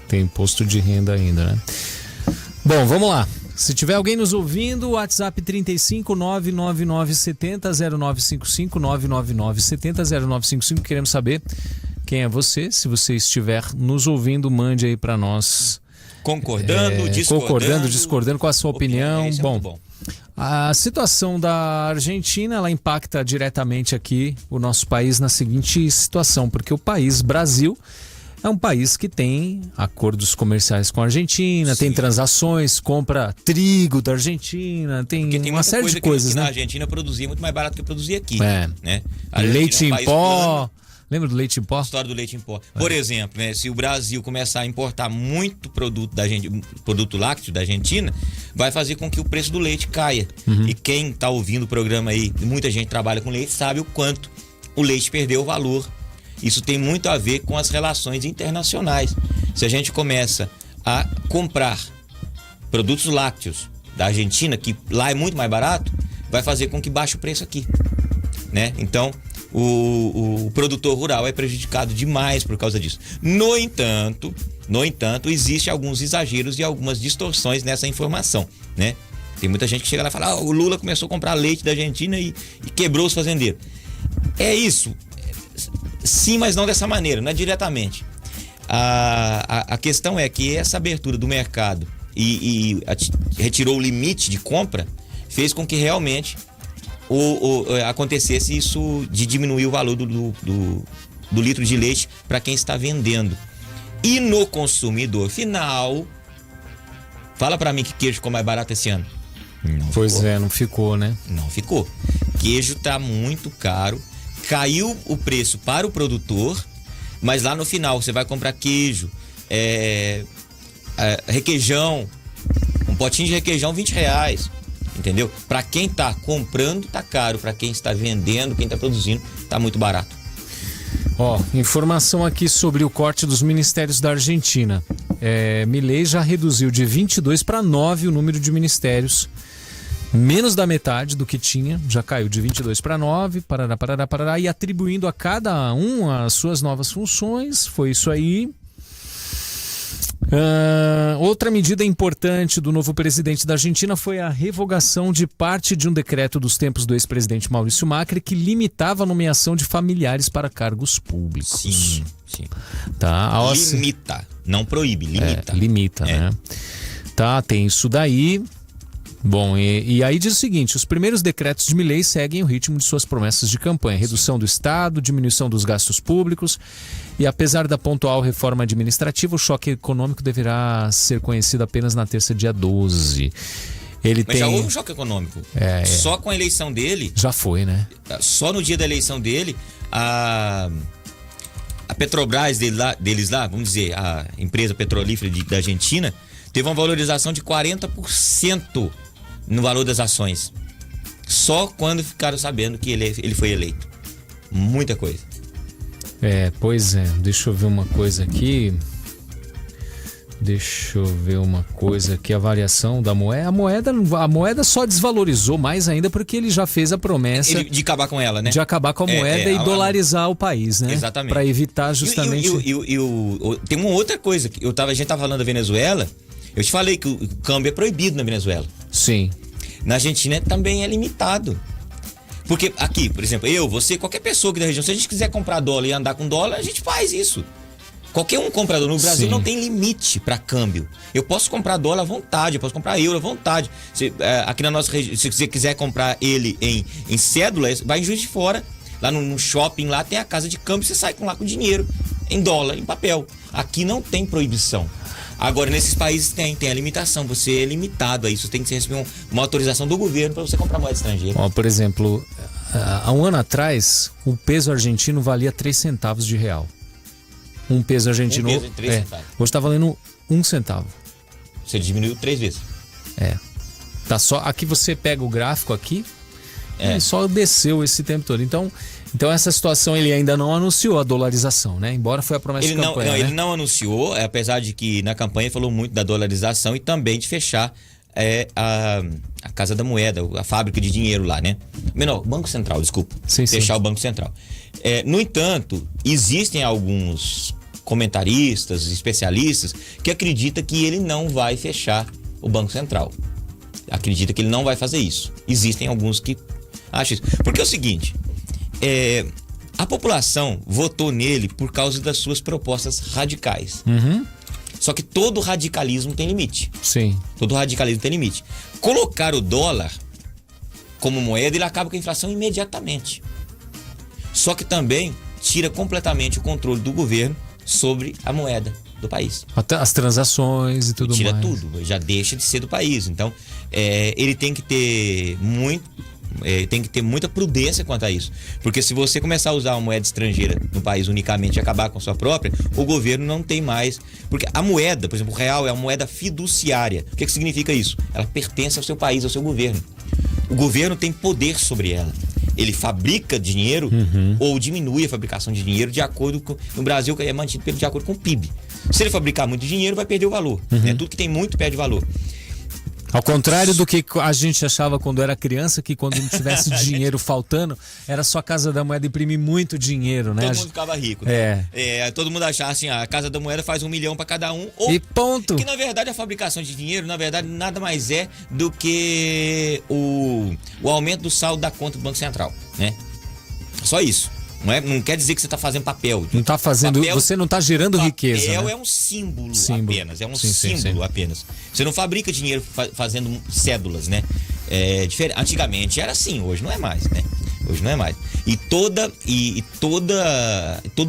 Tem imposto de renda ainda, né? Bom, vamos lá. Se tiver alguém nos ouvindo, WhatsApp 35 99970 0955 99970 0955. Queremos saber quem é você. Se você estiver nos ouvindo, mande aí para nós. Concordando, discordando com a sua opinião. Bom, a situação da Argentina, ela impacta diretamente aqui o nosso país na seguinte situação, porque o país, Brasil, é um país que tem acordos comerciais com a Argentina, tem transações, compra trigo da Argentina, tem uma série de coisas, né? Na Argentina produzia muito mais barato que produzia aqui, né? Leite em pó. Lembra do leite em pó? A história do leite em pó. Por exemplo, né, se o Brasil começar a importar muito produto lácteo da Argentina, vai fazer com que o preço do leite caia. E quem está ouvindo o programa aí, muita gente trabalha com leite, sabe o quanto o leite perdeu o valor. Isso tem muito a ver com as relações internacionais. Se a gente começa a comprar produtos lácteos da Argentina, que lá é muito mais barato, vai fazer com que baixe o preço aqui, né? Então, o produtor rural é prejudicado demais por causa disso. No entanto, existem alguns exageros e algumas distorções nessa informação, né? Tem muita gente que chega lá e fala: o Lula começou a comprar leite da Argentina e quebrou os fazendeiros. É isso. Sim, mas não dessa maneira, não é diretamente. A questão é que essa abertura do mercado e retirou o limite de compra, fez com que realmente acontecesse isso de diminuir o valor do litro de leite para quem está vendendo. E no consumidor final, fala para mim que queijo ficou mais barato esse ano. Não ficou, né? Não ficou. Queijo tá muito caro, caiu o preço para o produtor, mas lá no final você vai comprar queijo, requeijão, um potinho de requeijão R$20. Entendeu? Para quem tá comprando tá caro, para quem está vendendo, quem tá produzindo tá muito barato. Informação aqui sobre o corte dos ministérios da Argentina. Milei já reduziu de 22 para 9 o número de ministérios, menos da metade do que tinha, já caiu de 22 para 9, parará, e atribuindo a cada um as suas novas funções. Foi isso aí. Outra medida importante do novo presidente da Argentina foi a revogação de parte de um decreto dos tempos do ex-presidente Maurício Macri que limitava a nomeação de familiares para cargos públicos. Sim. Tá, limita, não proíbe, limita. Limita, né? Tá, tem isso daí. Bom, e aí diz o seguinte: os primeiros decretos de Milei seguem o ritmo de suas promessas de campanha: redução do Estado, diminuição dos gastos públicos, e apesar da pontual reforma administrativa, o choque econômico deverá ser conhecido apenas na terça, dia 12. Mas já houve um choque econômico. Só com a eleição dele. Já foi, né? Só no dia da eleição dele, a Petrobras deles lá, vamos dizer, a empresa petrolífera da Argentina, teve uma valorização de 40% no valor das ações. Só quando ficaram sabendo que ele foi eleito. Muita coisa. Pois é. Deixa eu ver uma coisa aqui. A variação da moeda. A moeda só desvalorizou mais ainda porque ele já fez a promessa de acabar com ela, né? De acabar com a moeda e dolarizar o país, né? Exatamente. Para evitar justamente... Tem uma outra coisa. A gente tava falando da Venezuela. Eu te falei que o câmbio é proibido na Venezuela. Sim. Na Argentina também é limitado. Porque aqui, por exemplo, você, qualquer pessoa aqui da região, se a gente quiser comprar dólar e andar com dólar, a gente faz isso. Qualquer um comprador no Brasil não tem limite para câmbio. Eu posso comprar dólar à vontade, eu posso comprar euro à vontade. Aqui na nossa região, se você quiser comprar ele em cédula, vai em Juiz de Fora, lá no shopping, lá tem a casa de câmbio, você sai lá com dinheiro, em dólar, em papel. Aqui não tem proibição. Agora, nesses países tem a limitação, você é limitado a isso, tem que receber uma autorização do governo para você comprar moeda estrangeira. Por exemplo, há um ano atrás, o peso argentino valia 3 centavos de real. Um peso argentino... Um peso de 3 centavos. Hoje está valendo 1 centavo. Você diminuiu 3 vezes. Tá só, aqui você pega o gráfico aqui, e só desceu esse tempo todo. Então essa situação ele ainda não anunciou a dolarização, né? Embora foi a promessa de campanha. Ele não anunciou, apesar de que na campanha falou muito da dolarização e também de fechar a Casa da Moeda, a fábrica de dinheiro lá, né? Banco Central, desculpa. Fechar o Banco Central. No entanto, existem alguns comentaristas, especialistas, que acreditam que ele não vai fechar o Banco Central. Acredita que ele não vai fazer isso. Existem alguns que acham isso. Porque é o seguinte... a população votou nele por causa das suas propostas radicais. Só que todo radicalismo tem limite. Sim. Todo radicalismo tem limite. Colocar o dólar como moeda, ele acaba com a inflação imediatamente. Só que também tira completamente o controle do governo sobre a moeda do país. Até as transações e tudo Tira mais. tudo, já deixa de ser do país. Então, ele tem que ter muita prudência quanto a isso. Porque se você começar a usar uma moeda estrangeira no país unicamente e acabar com a sua própria, o governo não tem mais. Porque a moeda, por exemplo, o real é uma moeda fiduciária. O que significa isso? Ela pertence ao seu país, ao seu governo. O governo tem poder sobre ela. Ele fabrica dinheiro ou diminui a fabricação de dinheiro de acordo com... No Brasil é mantido de acordo com o PIB. Se ele fabricar muito dinheiro, vai perder o valor. Né? Tudo que tem muito perde valor. Ao contrário do que a gente achava quando era criança, que quando não tivesse dinheiro faltando, era só a Casa da Moeda imprimir muito dinheiro, né? Todo mundo ficava rico. Né? Todo mundo achava assim, a Casa da Moeda faz 1 milhão para cada um. E ponto. Que na verdade a fabricação de dinheiro, na verdade, nada mais é do que o aumento do saldo da conta do Banco Central, né? Só isso. Não quer dizer que você está fazendo papel. Não está fazendo. Papel, você não está gerando riqueza. Papel, né? É um símbolo apenas. É um símbolo apenas. Você não fabrica dinheiro fazendo cédulas, né? Antigamente era assim, hoje não é mais, né? Hoje não é mais. E todo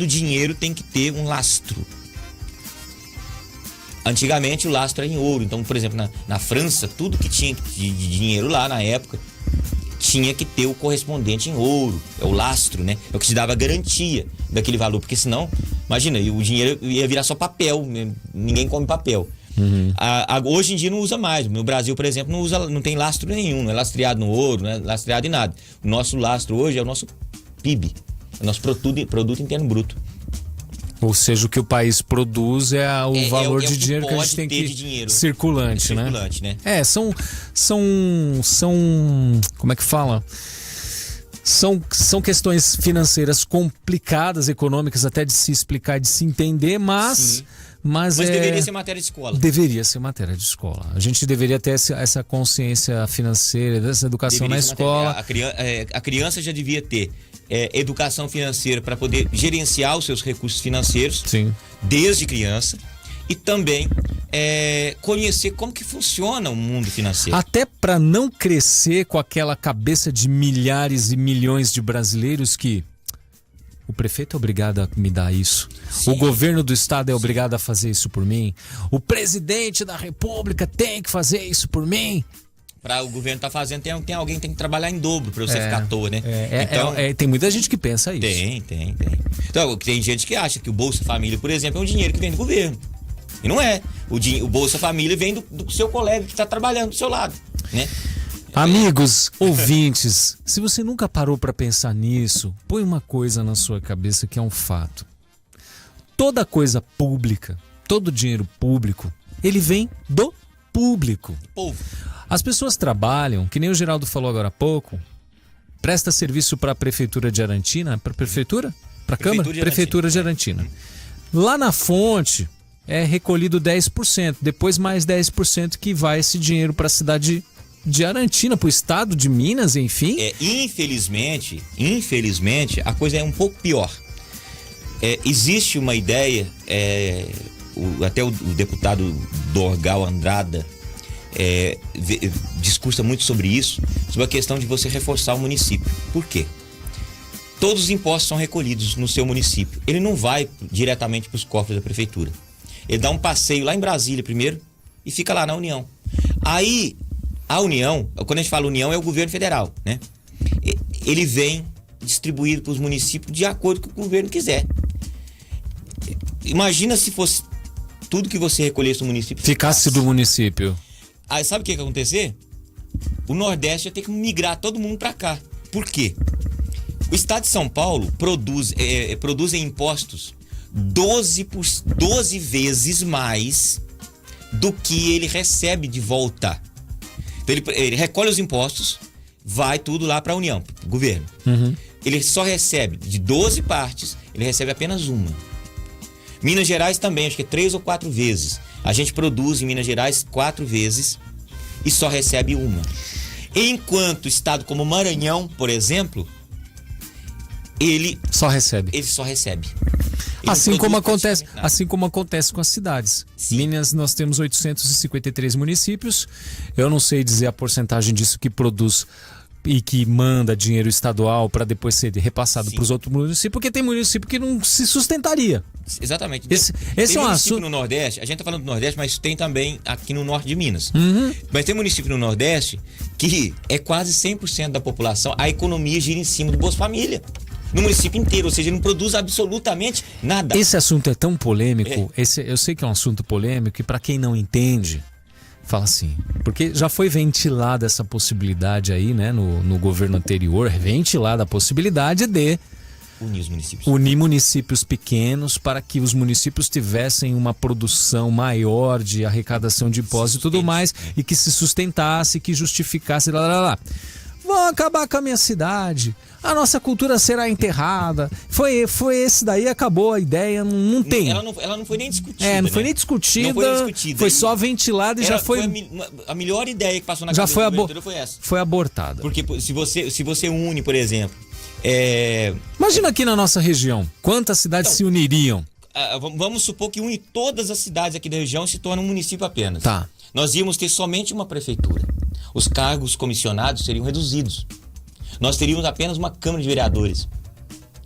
dinheiro tem que ter um lastro. Antigamente o lastro era em ouro. Então, por exemplo, na França, tudo que tinha de dinheiro lá na época tinha que ter o correspondente em ouro, é o lastro, né? É o que te dava garantia daquele valor, porque senão, imagina, o dinheiro ia virar só papel, ninguém come papel. Hoje em dia não usa mais. No Brasil, por exemplo, não tem lastro nenhum, não é lastreado no ouro, não é lastreado em nada. O nosso lastro hoje é o nosso PIB, o nosso produto interno bruto. Ou seja, o que o país produz é o valor de dinheiro que a gente tem que circulante, né? Como é que fala? São questões financeiras complicadas, econômicas, até de se explicar, de se entender, mas deveria ser matéria de escola. Deveria ser matéria de escola. A gente deveria ter essa consciência financeira, dessa educação na escola. A criança já devia ter educação financeira para poder gerenciar os seus recursos financeiros. Sim. Desde criança. E também conhecer como que funciona o mundo financeiro. Até para não crescer com aquela cabeça de milhares e milhões de brasileiros que o prefeito é obrigado a me dar isso. Sim. O governo do estado é obrigado a fazer isso por mim. O presidente da república tem que fazer isso por mim. Para o governo estar fazendo, tem alguém que tem que trabalhar em dobro para você ficar à toa, né? Tem muita gente que pensa isso. Tem. Então, tem gente que acha que o Bolsa Família, por exemplo, é um dinheiro que vem do governo. E não é. O Bolsa Família vem do seu colega que está trabalhando do seu lado, né? Amigos, ouvintes, se você nunca parou para pensar nisso, põe uma coisa na sua cabeça que é um fato. Toda coisa pública, todo dinheiro público, ele vem do público. Povo. As pessoas trabalham, que nem o Geraldo falou agora há pouco, presta serviço para a Prefeitura de Arantina, para a Prefeitura? Para a Câmara? Prefeitura de Arantina. Lá na fonte é recolhido 10%, depois mais 10% que vai esse dinheiro para a cidade de Arantina, para o estado de Minas, enfim. Infelizmente, a coisa é um pouco pior. Existe uma ideia, até o deputado Dorgal Andrada discursa muito sobre isso, sobre a questão de você reforçar o município. Por quê? Todos os impostos são recolhidos no seu município. Ele não vai diretamente para os cofres da prefeitura. Ele dá um passeio lá em Brasília primeiro e fica lá na União. Aí, a União, quando a gente fala União, é o governo federal, né? Ele vem distribuído para os municípios de acordo com o que o governo quiser. Imagina se fosse tudo que você recolhesse no município ficasse do município. Aí sabe o que ia acontecer? O Nordeste ia ter que migrar todo mundo para cá. Por quê? O estado de São Paulo produz em impostos 12 vezes mais do que ele recebe de volta. Então ele recolhe os impostos, vai tudo lá para a União, pro governo. Ele só recebe de 12 partes, ele recebe apenas uma. Minas Gerais também, acho que é 3 ou 4 vezes. A gente produz em Minas Gerais 4 vezes e só recebe uma. Enquanto estado como Maranhão, por exemplo, ele só recebe. Assim como acontece com as cidades. Sim. Minas, nós temos 853 municípios. Eu não sei dizer a porcentagem disso que produz e que manda dinheiro estadual para depois ser repassado para os outros municípios, porque tem município que não se sustentaria. Exatamente. Esse tem é um município assunto no Nordeste, a gente tá falando do Nordeste, mas tem também aqui no norte de Minas. Mas tem município no Nordeste que é quase 100% da população, a economia gira em cima do Bolsa Família. No município inteiro, ou seja, não produz absolutamente nada. Esse assunto é tão polêmico, eu sei que é um assunto polêmico e para quem não entende, fala assim, porque já foi ventilada essa possibilidade aí, né, no governo anterior, ventilada a possibilidade de unir municípios pequenos para que os municípios tivessem uma produção maior de arrecadação de impostos e tudo mais, e que se sustentasse, que justificasse, Vão acabar com a minha cidade, a nossa cultura será enterrada. Foi esse daí, acabou a ideia, não tem. Ela não foi nem discutida. Não foi nem discutida. Foi só ventilada e já foi. A melhor ideia que passou na já cabeça do governo foi essa. Foi abortada. Porque se você une, por exemplo. Imagina aqui na nossa região, quantas cidades se uniriam? Vamos supor que une todas as cidades aqui da região e se torna um município apenas. Tá. Nós íamos ter somente uma prefeitura. Os cargos comissionados seriam reduzidos. Nós teríamos apenas uma Câmara de Vereadores.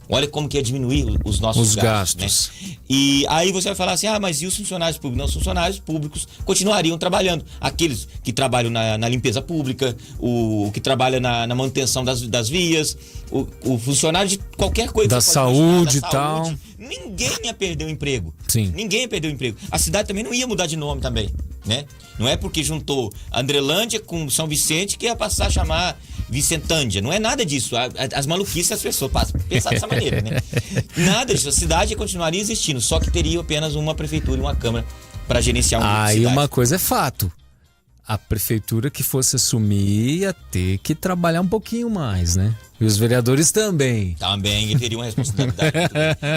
Olha como que ia diminuir os nossos gastos. Né? E aí você vai falar assim, mas e os funcionários públicos? Não, os funcionários públicos continuariam trabalhando. Aqueles que trabalham na limpeza pública, o que trabalha na manutenção das vias, o funcionário de qualquer coisa. Da saúde e tal. Ninguém ia perder o emprego. Sim. Ninguém ia perder o emprego. A cidade também não ia mudar de nome também, né? Não é porque juntou Andrelândia com São Vicente que ia passar a chamar Vicentândia. Não é nada disso. As maluquices das pessoas pensar dessa maneira, né? Nada disso. A cidade continuaria existindo, só que teria apenas uma prefeitura e uma câmara para gerenciar um grupo de cidade. Aí uma coisa é fato. A prefeitura que fosse assumir ia ter que trabalhar um pouquinho mais, né? E os vereadores também. Também teriam uma responsabilidade.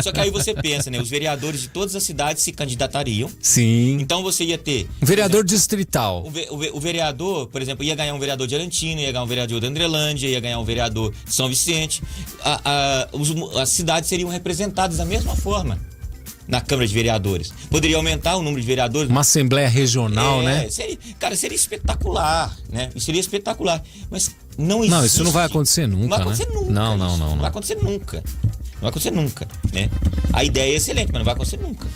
Só que aí você pensa, né? Os vereadores de todas as cidades se candidatariam. Sim. Então você ia ter... Um vereador distrital. O vereador, por exemplo, ia ganhar um vereador de Arantina, ia ganhar um vereador de Andrelândia, ia ganhar um vereador de São Vicente. As cidades seriam representadas da mesma forma na Câmara de Vereadores. Poderia aumentar o número de vereadores. Uma Assembleia Regional, né? Seria espetacular, né? Isso seria espetacular. Mas não existe. Não, isso não vai acontecer nunca, Não vai acontecer nunca. Não vai acontecer nunca. Não vai acontecer nunca, né? A ideia é excelente, mas não vai acontecer nunca.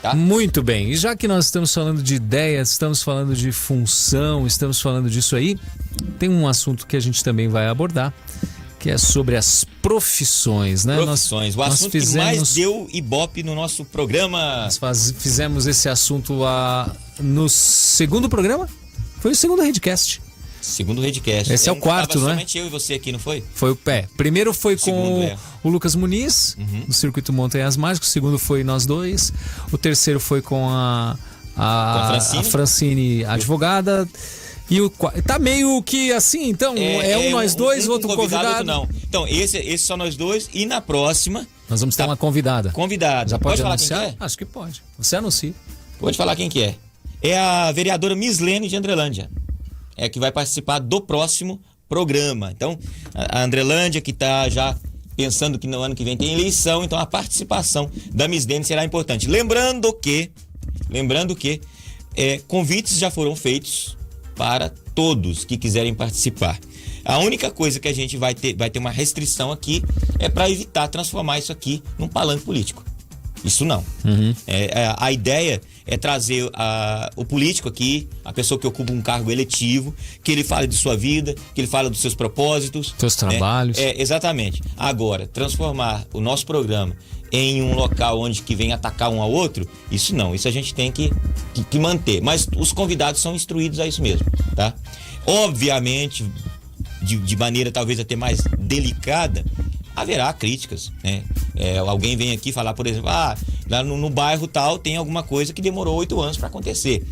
Tá? Muito bem. E já que nós estamos falando de ideias, estamos falando de função, estamos falando disso aí, tem um assunto que a gente também vai abordar, que é sobre as profissões, né? Profissões, o assunto que mais deu ibope no nosso programa. Nós fizemos esse assunto no segundo programa? Foi o segundo Redcast. Segundo Redcast. Esse é o quarto, não é? Somente eu e você aqui, não foi? Foi o pé. Primeiro foi com o Lucas Muniz, do Circuito Montanhas Mágicas. O segundo foi nós dois. O terceiro foi com a Francine, advogada. E tá meio que assim, então, nós dois, outro convidado. Outro não. Então, esse só nós dois, e na próxima... Nós vamos ter uma convidada. Convidada. Já pode falar anunciar? quem que é? Acho que pode. Você anuncia. Pode falar quem que é. É a vereadora Mislene de Andrelândia. É que vai participar do próximo programa. Então, a Andrelândia que tá já pensando que no ano que vem tem eleição, então a participação da Mislene será importante. Lembrando que convites já foram feitos para todos que quiserem participar. A única coisa que a gente vai ter uma restrição aqui é para evitar transformar isso aqui num palanque político. Isso não. A ideia é trazer o político aqui, a pessoa que ocupa um cargo eletivo, que ele fale de sua vida, que ele fale dos seus propósitos. Seus trabalhos. Exatamente. Agora, transformar o nosso programa em um local onde que vem atacar um ao outro, isso não. Isso a gente tem que manter. Mas os convidados são instruídos a isso mesmo, tá? Obviamente, de maneira talvez até mais delicada, haverá críticas, né? Alguém vem aqui falar, por exemplo, lá no bairro tal tem alguma coisa que demorou 8 anos para acontecer.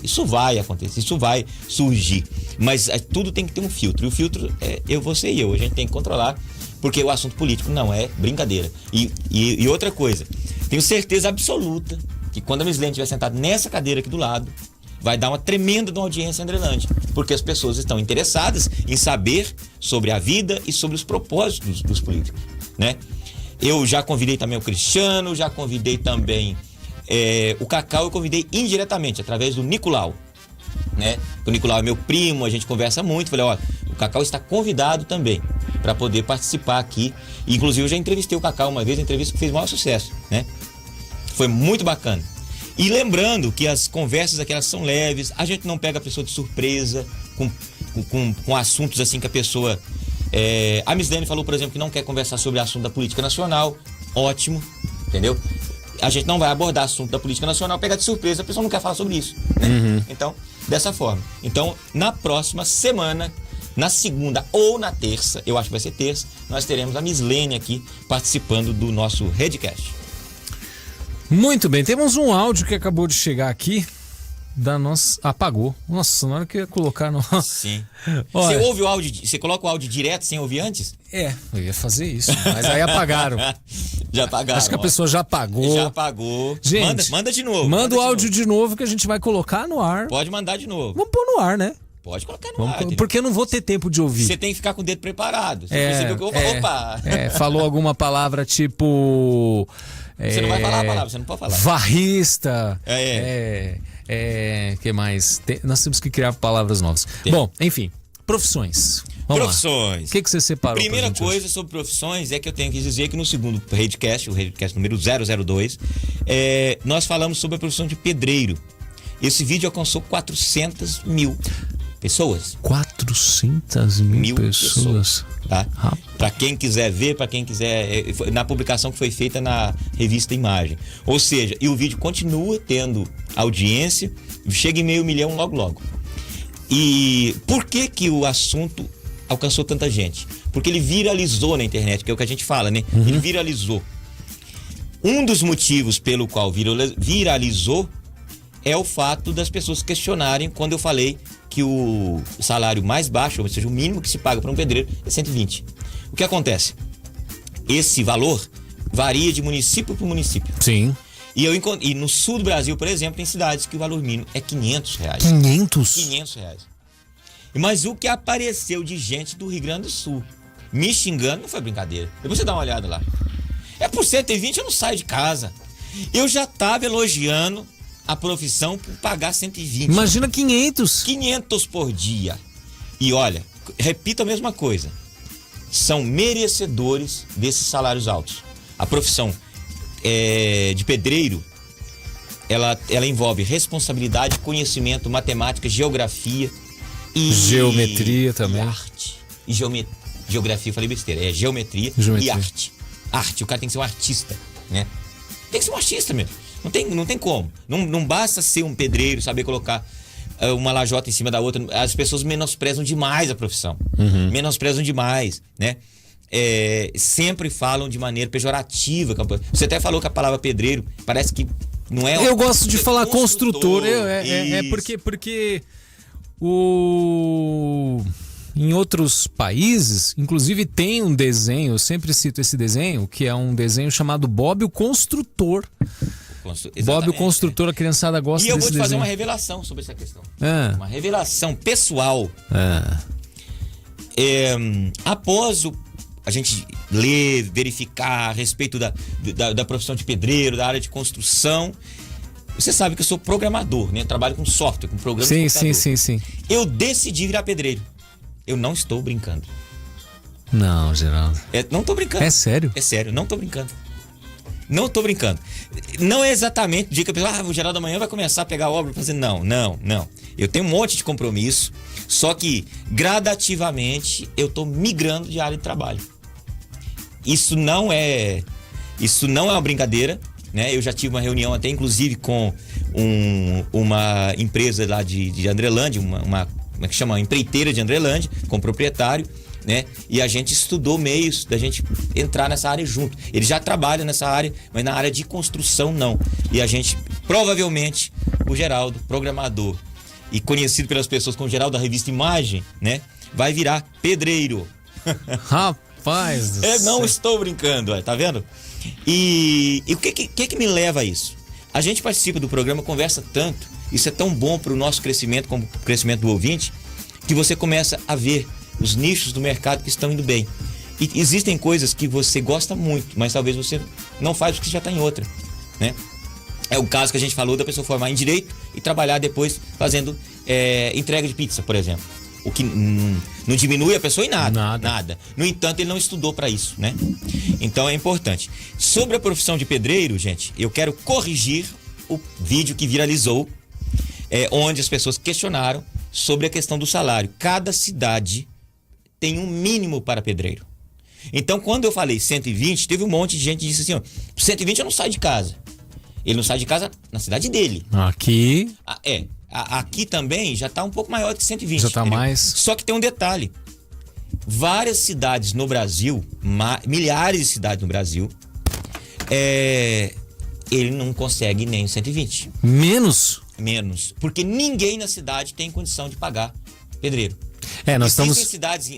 Isso vai acontecer, isso vai surgir. Mas tudo tem que ter um filtro. E o filtro é você e eu. A gente tem que controlar, porque o assunto político não é brincadeira. E outra coisa, tenho certeza absoluta que quando a Mislene estiver sentada nessa cadeira aqui do lado, vai dar uma tremenda de uma audiência em Andrelândia, porque as pessoas estão interessadas em saber sobre a vida e sobre os propósitos dos políticos, né? Eu já convidei também o Cristiano, já convidei também o Cacau, eu convidei indiretamente, através do Nicolau, né? O Nicolau é meu primo, a gente conversa muito, falei, Cacau está convidado também para poder participar aqui. Inclusive eu já entrevistei o Cacau uma vez, entrevista que fez o maior sucesso, né? Foi muito bacana. E lembrando que as conversas aqui, elas são leves, a gente não pega a pessoa de surpresa com assuntos assim que a pessoa... a Miss Dani falou, por exemplo, que não quer conversar sobre assunto da política nacional. Ótimo, entendeu? A gente não vai abordar assunto da política nacional, pegar de surpresa, a pessoa não quer falar sobre isso, né? Então, dessa forma. Então, na próxima semana, na segunda ou na terça, eu acho que vai ser terça, nós teremos a Miss Lene aqui participando do nosso Redcast. Muito bem, temos um áudio que acabou de chegar aqui da nossa... Apagou. Nossa, na hora que eu ia colocar no... Sim. Olha, Você ouve o áudio, você coloca o áudio direto sem ouvir antes? eu ia fazer isso, mas aí apagaram. Já apagaram. Acho que a pessoa já apagou. Já apagou. Gente, manda de novo. Manda o áudio de novo que a gente vai colocar no ar. Pode mandar de novo. Vamos pôr no ar, né? Pode colocar no ar. Porque eu não vou ter tempo de ouvir. Você tem que ficar com o dedo preparado. Você percebeu que eu vou falar. Opa! Falou alguma palavra tipo... Você não vai falar a palavra, você não pode falar. Varrista. Que mais? Nós temos que criar palavras novas. Bom, enfim, profissões. Vamos lá. O que você separou? Primeira coisa sobre profissões é que eu tenho que dizer que no segundo Redcast, o Redcast número 002, nós falamos sobre a profissão de pedreiro. Esse vídeo alcançou 400 mil pessoas. 400 mil pessoas. Tá? Para quem quiser ver, para quem quiser, na publicação que foi feita na revista Imagem. Ou seja, e o vídeo continua tendo audiência, chega em 500 mil logo. E por que o assunto alcançou tanta gente? Porque ele viralizou na internet, que é o que a gente fala, né? Ele viralizou. Um dos motivos pelo qual viralizou é o fato das pessoas questionarem quando eu falei que o salário mais baixo, ou seja, o mínimo que se paga para um pedreiro é 120. O que acontece? Esse valor varia de município para município. Sim. E no sul do Brasil, por exemplo, tem cidades que o valor mínimo é R$500. 500? R$500. Mas o que apareceu de gente do Rio Grande do Sul me xingando não foi brincadeira. Depois você dá uma olhada lá. É por 120 eu não saio de casa. Eu já estava elogiando a profissão por pagar 120. Imagina 500. 500 por dia. E olha, repito a mesma coisa. São merecedores desses salários altos. A profissão de pedreiro, ela envolve responsabilidade, conhecimento, matemática, geografia e... Geometria também. E arte. E geografia, eu falei besteira. É geometria e arte. Arte, o cara tem que ser um artista, né? Tem que ser um artista mesmo. Não tem como. Não basta ser um pedreiro, saber colocar uma lajota em cima da outra. As pessoas menosprezam demais a profissão. Menosprezam demais, né? Sempre falam de maneira pejorativa. Você até falou que a palavra pedreiro parece que não é... Eu gosto de falar construtor. Porque em outros países, inclusive tem um desenho, eu sempre cito esse desenho, que é um desenho chamado Bob o Construtor. Bob o Construtor, a criançada gosta desse desenho. E eu vou te fazer uma revelação sobre essa questão. Uma revelação pessoal. Após a gente ler, verificar a respeito da profissão de pedreiro, da área de construção, você sabe que eu sou programador, né? Eu trabalho com software, com programas de computador. Sim. Eu decidi virar pedreiro. Eu não estou brincando. Não, Geraldo. Não tô brincando. É sério? É sério, não tô brincando. Não tô brincando. Não é exatamente o dia que a pessoa, o Geraldo amanhã vai começar a pegar obra pra fazer. Não. Eu tenho um monte de compromisso, só que gradativamente eu tô migrando de área de trabalho. Isso não é uma brincadeira, né? Eu já tive uma reunião até inclusive com uma empresa lá de Andrelândia, como é que chama? Uma empreiteira de Andrelândia, com o proprietário, né? E a gente estudou meios da gente entrar nessa área junto. Ele já trabalha nessa área, mas na área de construção não. E a gente, provavelmente, o Geraldo, programador e conhecido pelas pessoas como Geraldo da revista Imagem, né? Vai virar pedreiro. Rapaz! Eu não estou brincando, tá vendo? E o que me leva a isso? A gente participa do programa, conversa tanto, isso é tão bom para o nosso crescimento, como o crescimento do ouvinte, que você começa a ver os nichos do mercado que estão indo bem. E existem coisas que você gosta muito, mas talvez você não faz porque já está em outra, né? É o caso que a gente falou da pessoa formar em direito e trabalhar depois fazendo entrega de pizza, por exemplo. O que não diminui a pessoa em nada. No entanto, ele não estudou para isso, né? Então é importante. Sobre a profissão de pedreiro, gente, eu quero corrigir o vídeo que viralizou, onde as pessoas questionaram sobre a questão do salário. Cada cidade tem um mínimo para pedreiro. Então, quando eu falei 120, teve um monte de gente que disse assim, ó, 120 eu não saio de casa. Ele não sai de casa na cidade dele. Aqui... Aqui também já está um pouco maior que 120. Já está mais. Só que tem um detalhe. Várias cidades no Brasil, milhares de cidades no Brasil, ele não consegue nem 120. Menos? Menos. Porque ninguém na cidade tem condição de pagar pedreiro. Existem cidades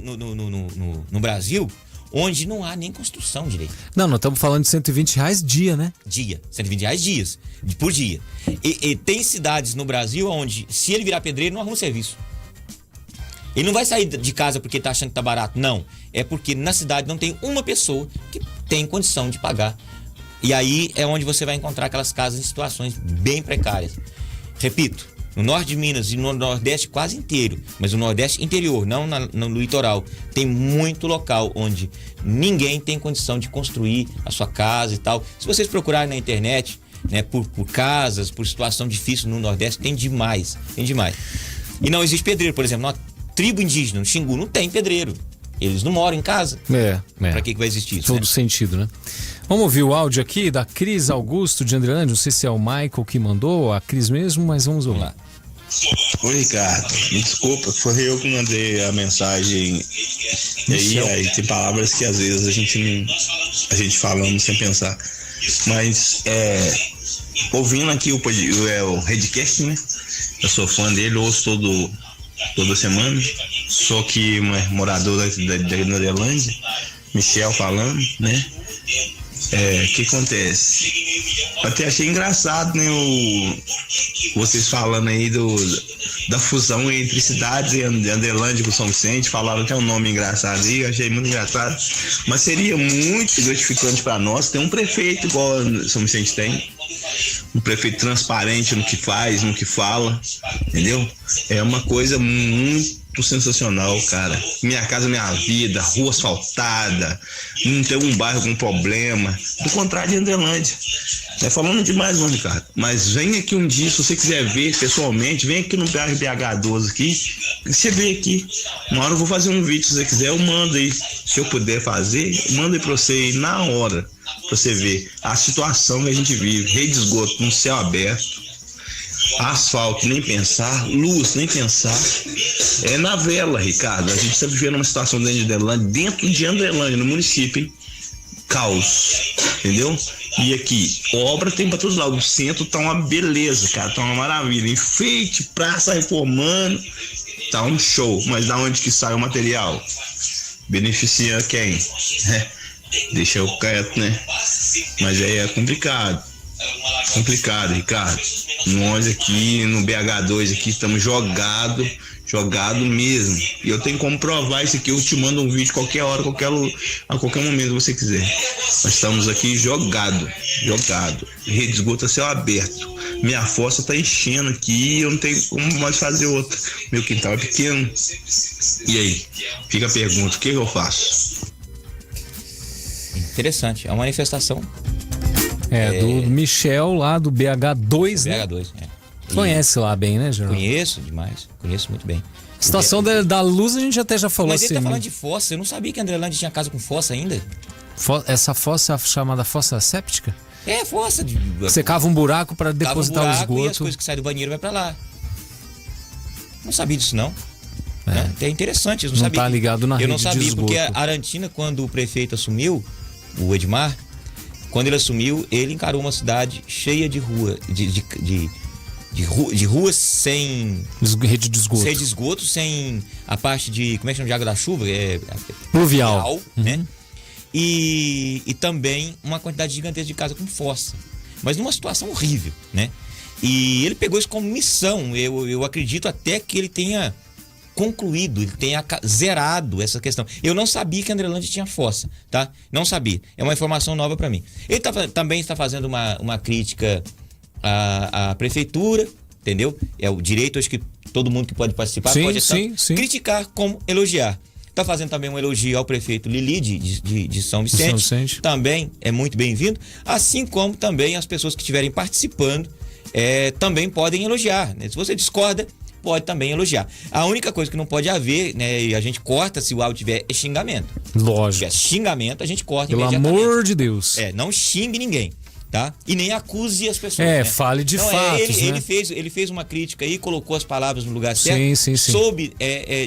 no Brasil onde não há nem construção direito. Não, nós estamos falando de R$120 dia, né? Dia. R$120 por dia. E tem cidades no Brasil onde, se ele virar pedreiro, não arruma serviço. Ele não vai sair de casa porque tá achando que tá barato. Não. É porque na cidade não tem uma pessoa que tem condição de pagar. E aí é onde você vai encontrar aquelas casas em situações bem precárias. Repito, no norte de Minas e no Nordeste quase inteiro, mas no Nordeste interior, não no litoral, tem muito local onde ninguém tem condição de construir a sua casa e tal. Se vocês procurarem na internet, né, por casas, por situação difícil no Nordeste, tem demais. E não existe pedreiro, por exemplo, na tribo indígena, no Xingu, não tem pedreiro. Eles não moram em casa. Pra que vai existir isso? Todo sentido, né? Vamos ouvir o áudio aqui da Cris Augusto de Andrelândia. Não sei se é o Michael que mandou, a Cris mesmo, mas vamos ouvir lá. Oi, Ricardo, me desculpa, foi eu que mandei a mensagem. E aí tem palavras que às vezes a gente falando sem pensar. Mas ouvindo aqui o Redcast, né? Eu sou fã dele, ouço toda semana. Sou aqui morador da Andrelândia, Michel falando, né? O que acontece? Até achei engraçado, né? Vocês falando aí da fusão entre cidades e Andrelândia com São Vicente, falaram até um nome engraçado aí, eu achei muito engraçado. Mas seria muito gratificante para nós ter um prefeito igual São Vicente tem. Um prefeito transparente no que faz, no que fala, entendeu? É uma coisa muito sensacional, cara. Minha casa, minha vida, rua asfaltada, não tem um bairro com problema. Do contrário de Andrelândia. Não é falando demais não, Ricardo. Mas vem aqui um dia, se você quiser ver pessoalmente, vem aqui no bairro BH12 aqui, você vê aqui. Uma hora eu vou fazer um vídeo, se você quiser, eu mando aí. Se eu puder fazer, eu mando aí pra você aí na hora, pra você ver a situação que a gente vive. Rede de esgoto no céu aberto, asfalto nem pensar, luz nem pensar. É na vela, Ricardo. A gente está vivendo uma situação dentro de Andrelândia, no município, hein? Caos, entendeu? E aqui, obra tem para todos os lados. O centro tá uma beleza, cara, tá uma maravilha. Enfeite, praça reformando, tá um show. Mas da onde que sai o material? Beneficia quem? Deixa eu quieto, né? Mas aí é complicado, Ricardo. Nós aqui no BH2 aqui estamos jogado mesmo. E eu tenho como provar isso aqui. Eu te mando um vídeo qualquer hora, a qualquer momento que você quiser. Nós estamos aqui jogado. Rede de esgoto a céu aberto. Minha fossa tá enchendo aqui, eu não tenho como mais fazer outra. Meu quintal é pequeno. E aí? Fica a pergunta, o que eu faço? Interessante, é uma manifestação. Do Michel lá do BH2, né? BH2, Conhece lá bem, né, Geraldo? Conheço demais, conheço muito bem. A situação da luz a gente até já falou. Mas assim, ele tá falando de fossa, eu não sabia que Andrelândia tinha casa com fossa ainda. Essa fossa é chamada fossa séptica? É, fossa. Você cava um buraco para depositar o esgoto. E as coisas que saem do banheiro vai para lá. Não sabia disso, não. É interessante, eu não sabia. Não tá ligado na rede de esgoto. Eu não sabia, porque a Arantina, quando o prefeito assumiu, o Edmar, quando ele assumiu, ele encarou uma cidade cheia de rua, de ruas sem rede de esgoto. Sem de esgoto, sem a parte de, como é que chama, de água da chuva? Pluvial, né? E também uma quantidade gigantesca de casa com fossa. Mas numa situação horrível, né? E ele pegou isso como missão. Eu acredito até que ele tenha concluído, ele tenha zerado essa questão. Eu não sabia que Andrelândia tinha fossa, tá? Não sabia. É uma informação nova para mim. Ele também está fazendo uma crítica à prefeitura, entendeu? É o direito, acho que Todo mundo que pode participar pode criticar como elogiar. Está fazendo também um elogio ao prefeito Lili de São Vicente. Também é muito bem-vindo. Assim como também as pessoas que estiverem participando também podem elogiar, né? Se você discorda, pode também elogiar. A única coisa que não pode haver, né, e a gente corta se o áudio tiver xingamento. Lógico. Se tiver xingamento, a gente corta Pelo imediatamente. Pelo amor de Deus. Não xingue ninguém, tá? E nem acuse as pessoas. Né? Fale de fatos, né? Ele fez uma crítica aí, colocou as palavras no lugar certo. Sim. Soube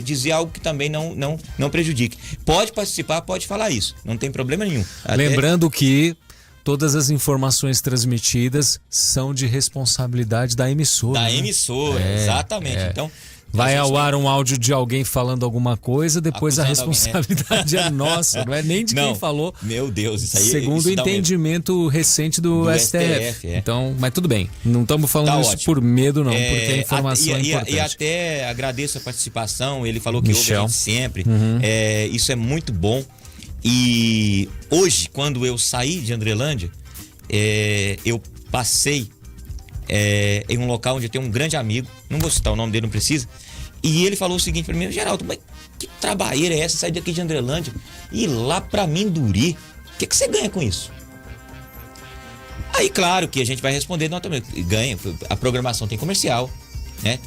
dizer algo que também não prejudique. Pode participar, pode falar isso. Não tem problema nenhum. Lembrando que todas as informações transmitidas são de responsabilidade da emissora. Da emissora, exatamente. Então, vai ao ar um áudio de alguém falando alguma coisa, depois a responsabilidade é nossa, não é nem de quem falou. Meu Deus, isso aí... Segundo o entendimento recente do STF. Então, mas tudo bem, não estamos falando isso por medo não, porque a informação é importante. E até agradeço a participação, ele falou que ouve a gente sempre, isso é muito bom. E hoje, quando eu saí de Andrelândia, eu passei em um local onde eu tenho um grande amigo, não vou citar o nome dele, não precisa, e ele falou o seguinte pra mim: Geraldo, mas que trabalheira é essa, sair daqui de Andrelândia e ir lá pra Minduri? O que você ganha com isso? Aí, claro que a gente vai responder, não, também ganha, a programação tem comercial, né?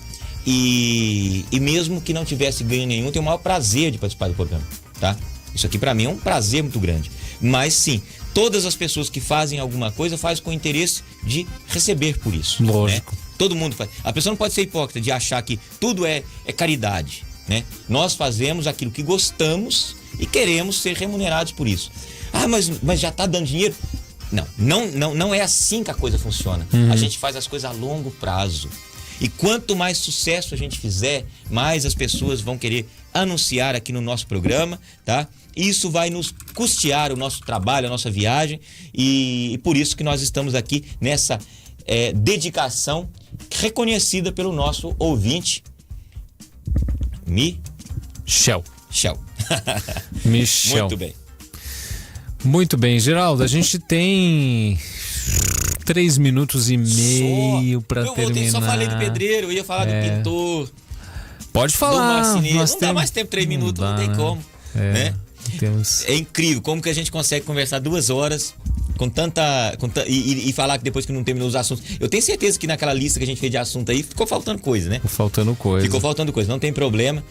E mesmo que não tivesse ganho nenhum, tenho o maior prazer de participar do programa, tá? Isso aqui pra mim é um prazer muito grande. Mas sim, todas as pessoas que fazem alguma coisa fazem com interesse de receber por isso. Lógico. Né? Todo mundo faz. A pessoa não pode ser hipócrita de achar que tudo é caridade, né? Nós fazemos aquilo que gostamos e queremos ser remunerados por isso. Ah, mas já tá dando dinheiro? Não é assim que a coisa funciona. A gente faz as coisas a longo prazo. E quanto mais sucesso a gente fizer, mais as pessoas vão querer anunciar aqui no nosso programa, tá? Isso vai nos custear o nosso trabalho, a nossa viagem, e por isso que nós estamos aqui nessa dedicação reconhecida pelo nosso ouvinte, Michel. Muito bem. Muito bem, Geraldo, a gente tem 3 minutos e meio para terminar. Só falei do pedreiro, eu ia falar do pintor. Pode falar. Do marceneiro. Não dá mais tempo, 3 minutos, não tem como. Né? É incrível como que a gente consegue conversar 2 horas e falar que depois que não terminou os assuntos. Eu tenho certeza que naquela lista que a gente fez de assunto aí ficou faltando coisa, né? Ficou faltando coisa, não tem problema.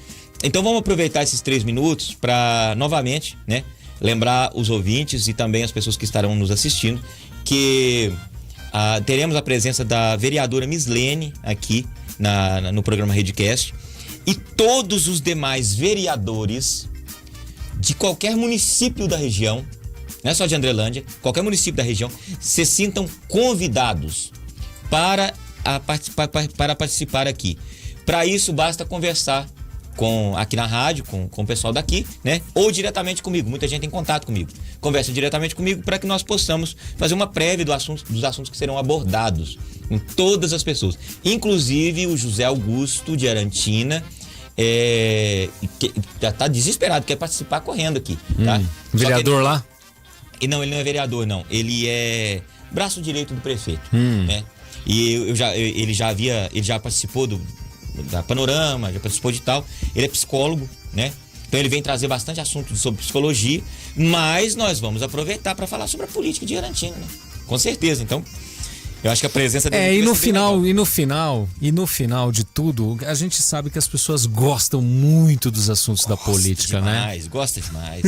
Então vamos aproveitar esses 3 minutos para novamente, né, lembrar os ouvintes e também as pessoas que estarão nos assistindo que teremos a presença da vereadora Mislene aqui no programa Redcast, e todos os demais vereadores de qualquer município da região, não é só de Andrelândia, qualquer município da região, se sintam convidados para participar aqui. Para isso basta conversar aqui na rádio, com o pessoal daqui, né? Ou diretamente comigo. Muita gente tem contato comigo. Conversa diretamente comigo para que nós possamos fazer uma prévia dos assuntos que serão abordados com todas as pessoas. Inclusive o José Augusto de Arantina, que já está desesperado, quer participar correndo aqui. Tá? Vereador lá? Não, ele não é vereador, não. Ele é braço direito do prefeito. Né? E ele já participou da Panorama, já participou de tal. Ele é psicólogo, né? Então ele vem trazer bastante assunto sobre psicologia, mas nós vamos aproveitar para falar sobre a política de Arantina, né? Com certeza. Então, eu acho que a presença dele e no final de tudo, a gente sabe que as pessoas gostam muito dos assuntos da política, né? Gosta demais.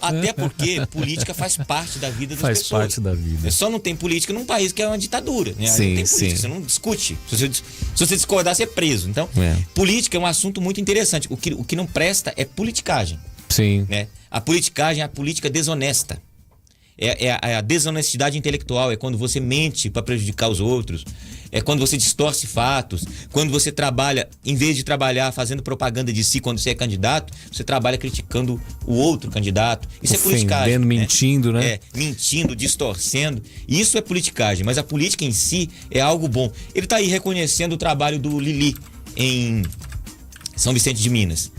Até porque política faz parte da vida das pessoas. Faz parte da vida. Só não tem política num país que é uma ditadura, né? Sim, não tem política, você não discute. Se você discordar, você é preso. Então, política é um assunto muito interessante. O que não presta é politicagem. Sim. Né? A politicagem é a política desonesta. É a desonestidade intelectual, é quando você mente para prejudicar os outros, é quando você distorce fatos, quando você trabalha, em vez de trabalhar fazendo propaganda de si quando você é candidato, você trabalha criticando o outro candidato. Isso é politicagem. Mentindo, né? Mentindo, distorcendo. Isso é politicagem, mas a política em si é algo bom. Ele está aí reconhecendo o trabalho do Lili em São Vicente de Minas.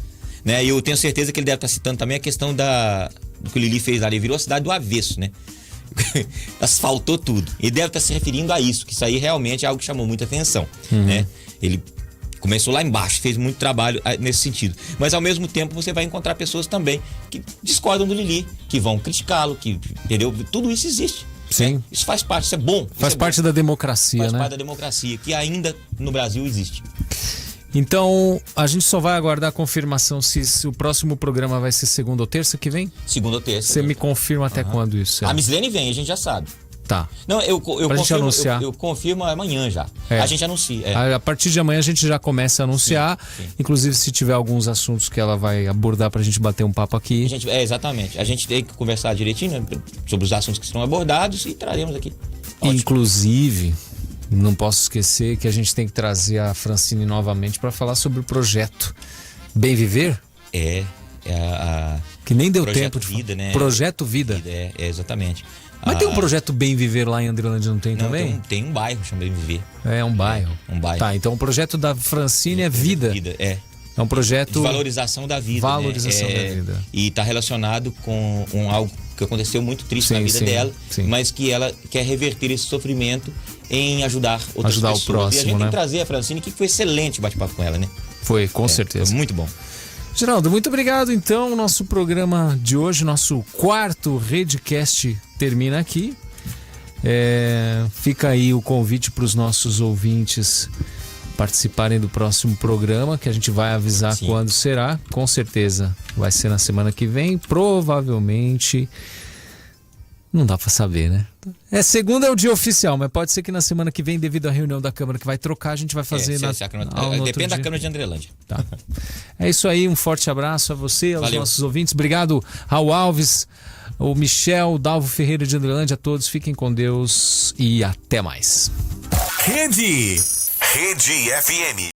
Né? E eu tenho certeza que ele deve estar citando também a questão do que o Lili fez lá, ele virou a cidade do avesso, né? Asfaltou tudo. Ele deve estar se referindo a isso, que isso aí realmente é algo que chamou muita atenção, né? Ele Começou lá embaixo, fez muito trabalho nesse sentido. Mas ao mesmo tempo você vai encontrar pessoas também que discordam do Lili, que vão criticá-lo, que, entendeu? Tudo isso existe. Sim. Né? Isso faz parte, isso é bom. Faz parte da democracia, faz né? parte da democracia, que ainda no Brasil existe. Então, a gente só vai aguardar a confirmação se o próximo programa vai ser segunda ou terça que vem? Segunda ou terça. Você me confirma até quando isso é? A Mislene vem, a gente já sabe. Tá. Não, eu Pra gente confirmo, anunciar. eu confirmo amanhã já. É. A gente anuncia. A partir de amanhã a gente já começa a anunciar. Sim. Inclusive, se tiver alguns assuntos que ela vai abordar pra gente bater um papo aqui. Exatamente. A gente tem que conversar direitinho, né, sobre os assuntos que serão abordados e traremos aqui. Ótimo. Inclusive, não posso esquecer que a gente tem que trazer a Francine novamente para falar sobre o projeto Bem Viver. Que nem deu Projeto tempo de Vida, né? Projeto Vida. Exatamente. Mas tem um projeto Bem Viver lá em Andrelândia, não tem também? Tem um bairro chamado Bem Viver. É um bairro. Um bairro. Tá, então o projeto da Francine é Vida. É um projeto de valorização da vida. Valorização né? da vida. E está relacionado com algo que aconteceu muito triste na vida dela, mas que ela quer reverter esse sofrimento em ajudar outras pessoas. O próximo, e a gente tem né? que trazer a Francine, que foi excelente bate-papo com ela, né? Foi, com certeza. Foi muito bom. Geraldo, muito obrigado. Então, nosso programa de hoje, nosso quarto Redcast termina aqui. Fica aí o convite para os nossos ouvintes participarem do próximo programa, que a gente vai avisar quando será. Com certeza vai ser na semana que vem, provavelmente. Não dá pra saber, né? Segunda é o dia oficial, mas pode ser que na semana que vem, devido à reunião da Câmara que vai trocar, a gente vai fazer depende da Câmara de Andrelândia. Tá. É isso aí, um forte abraço a você, aos nossos ouvintes. Obrigado, Raul Alves, o Michel, o Dalvo Ferreira de Andrelândia, a todos. Fiquem com Deus e até mais. Rede FM.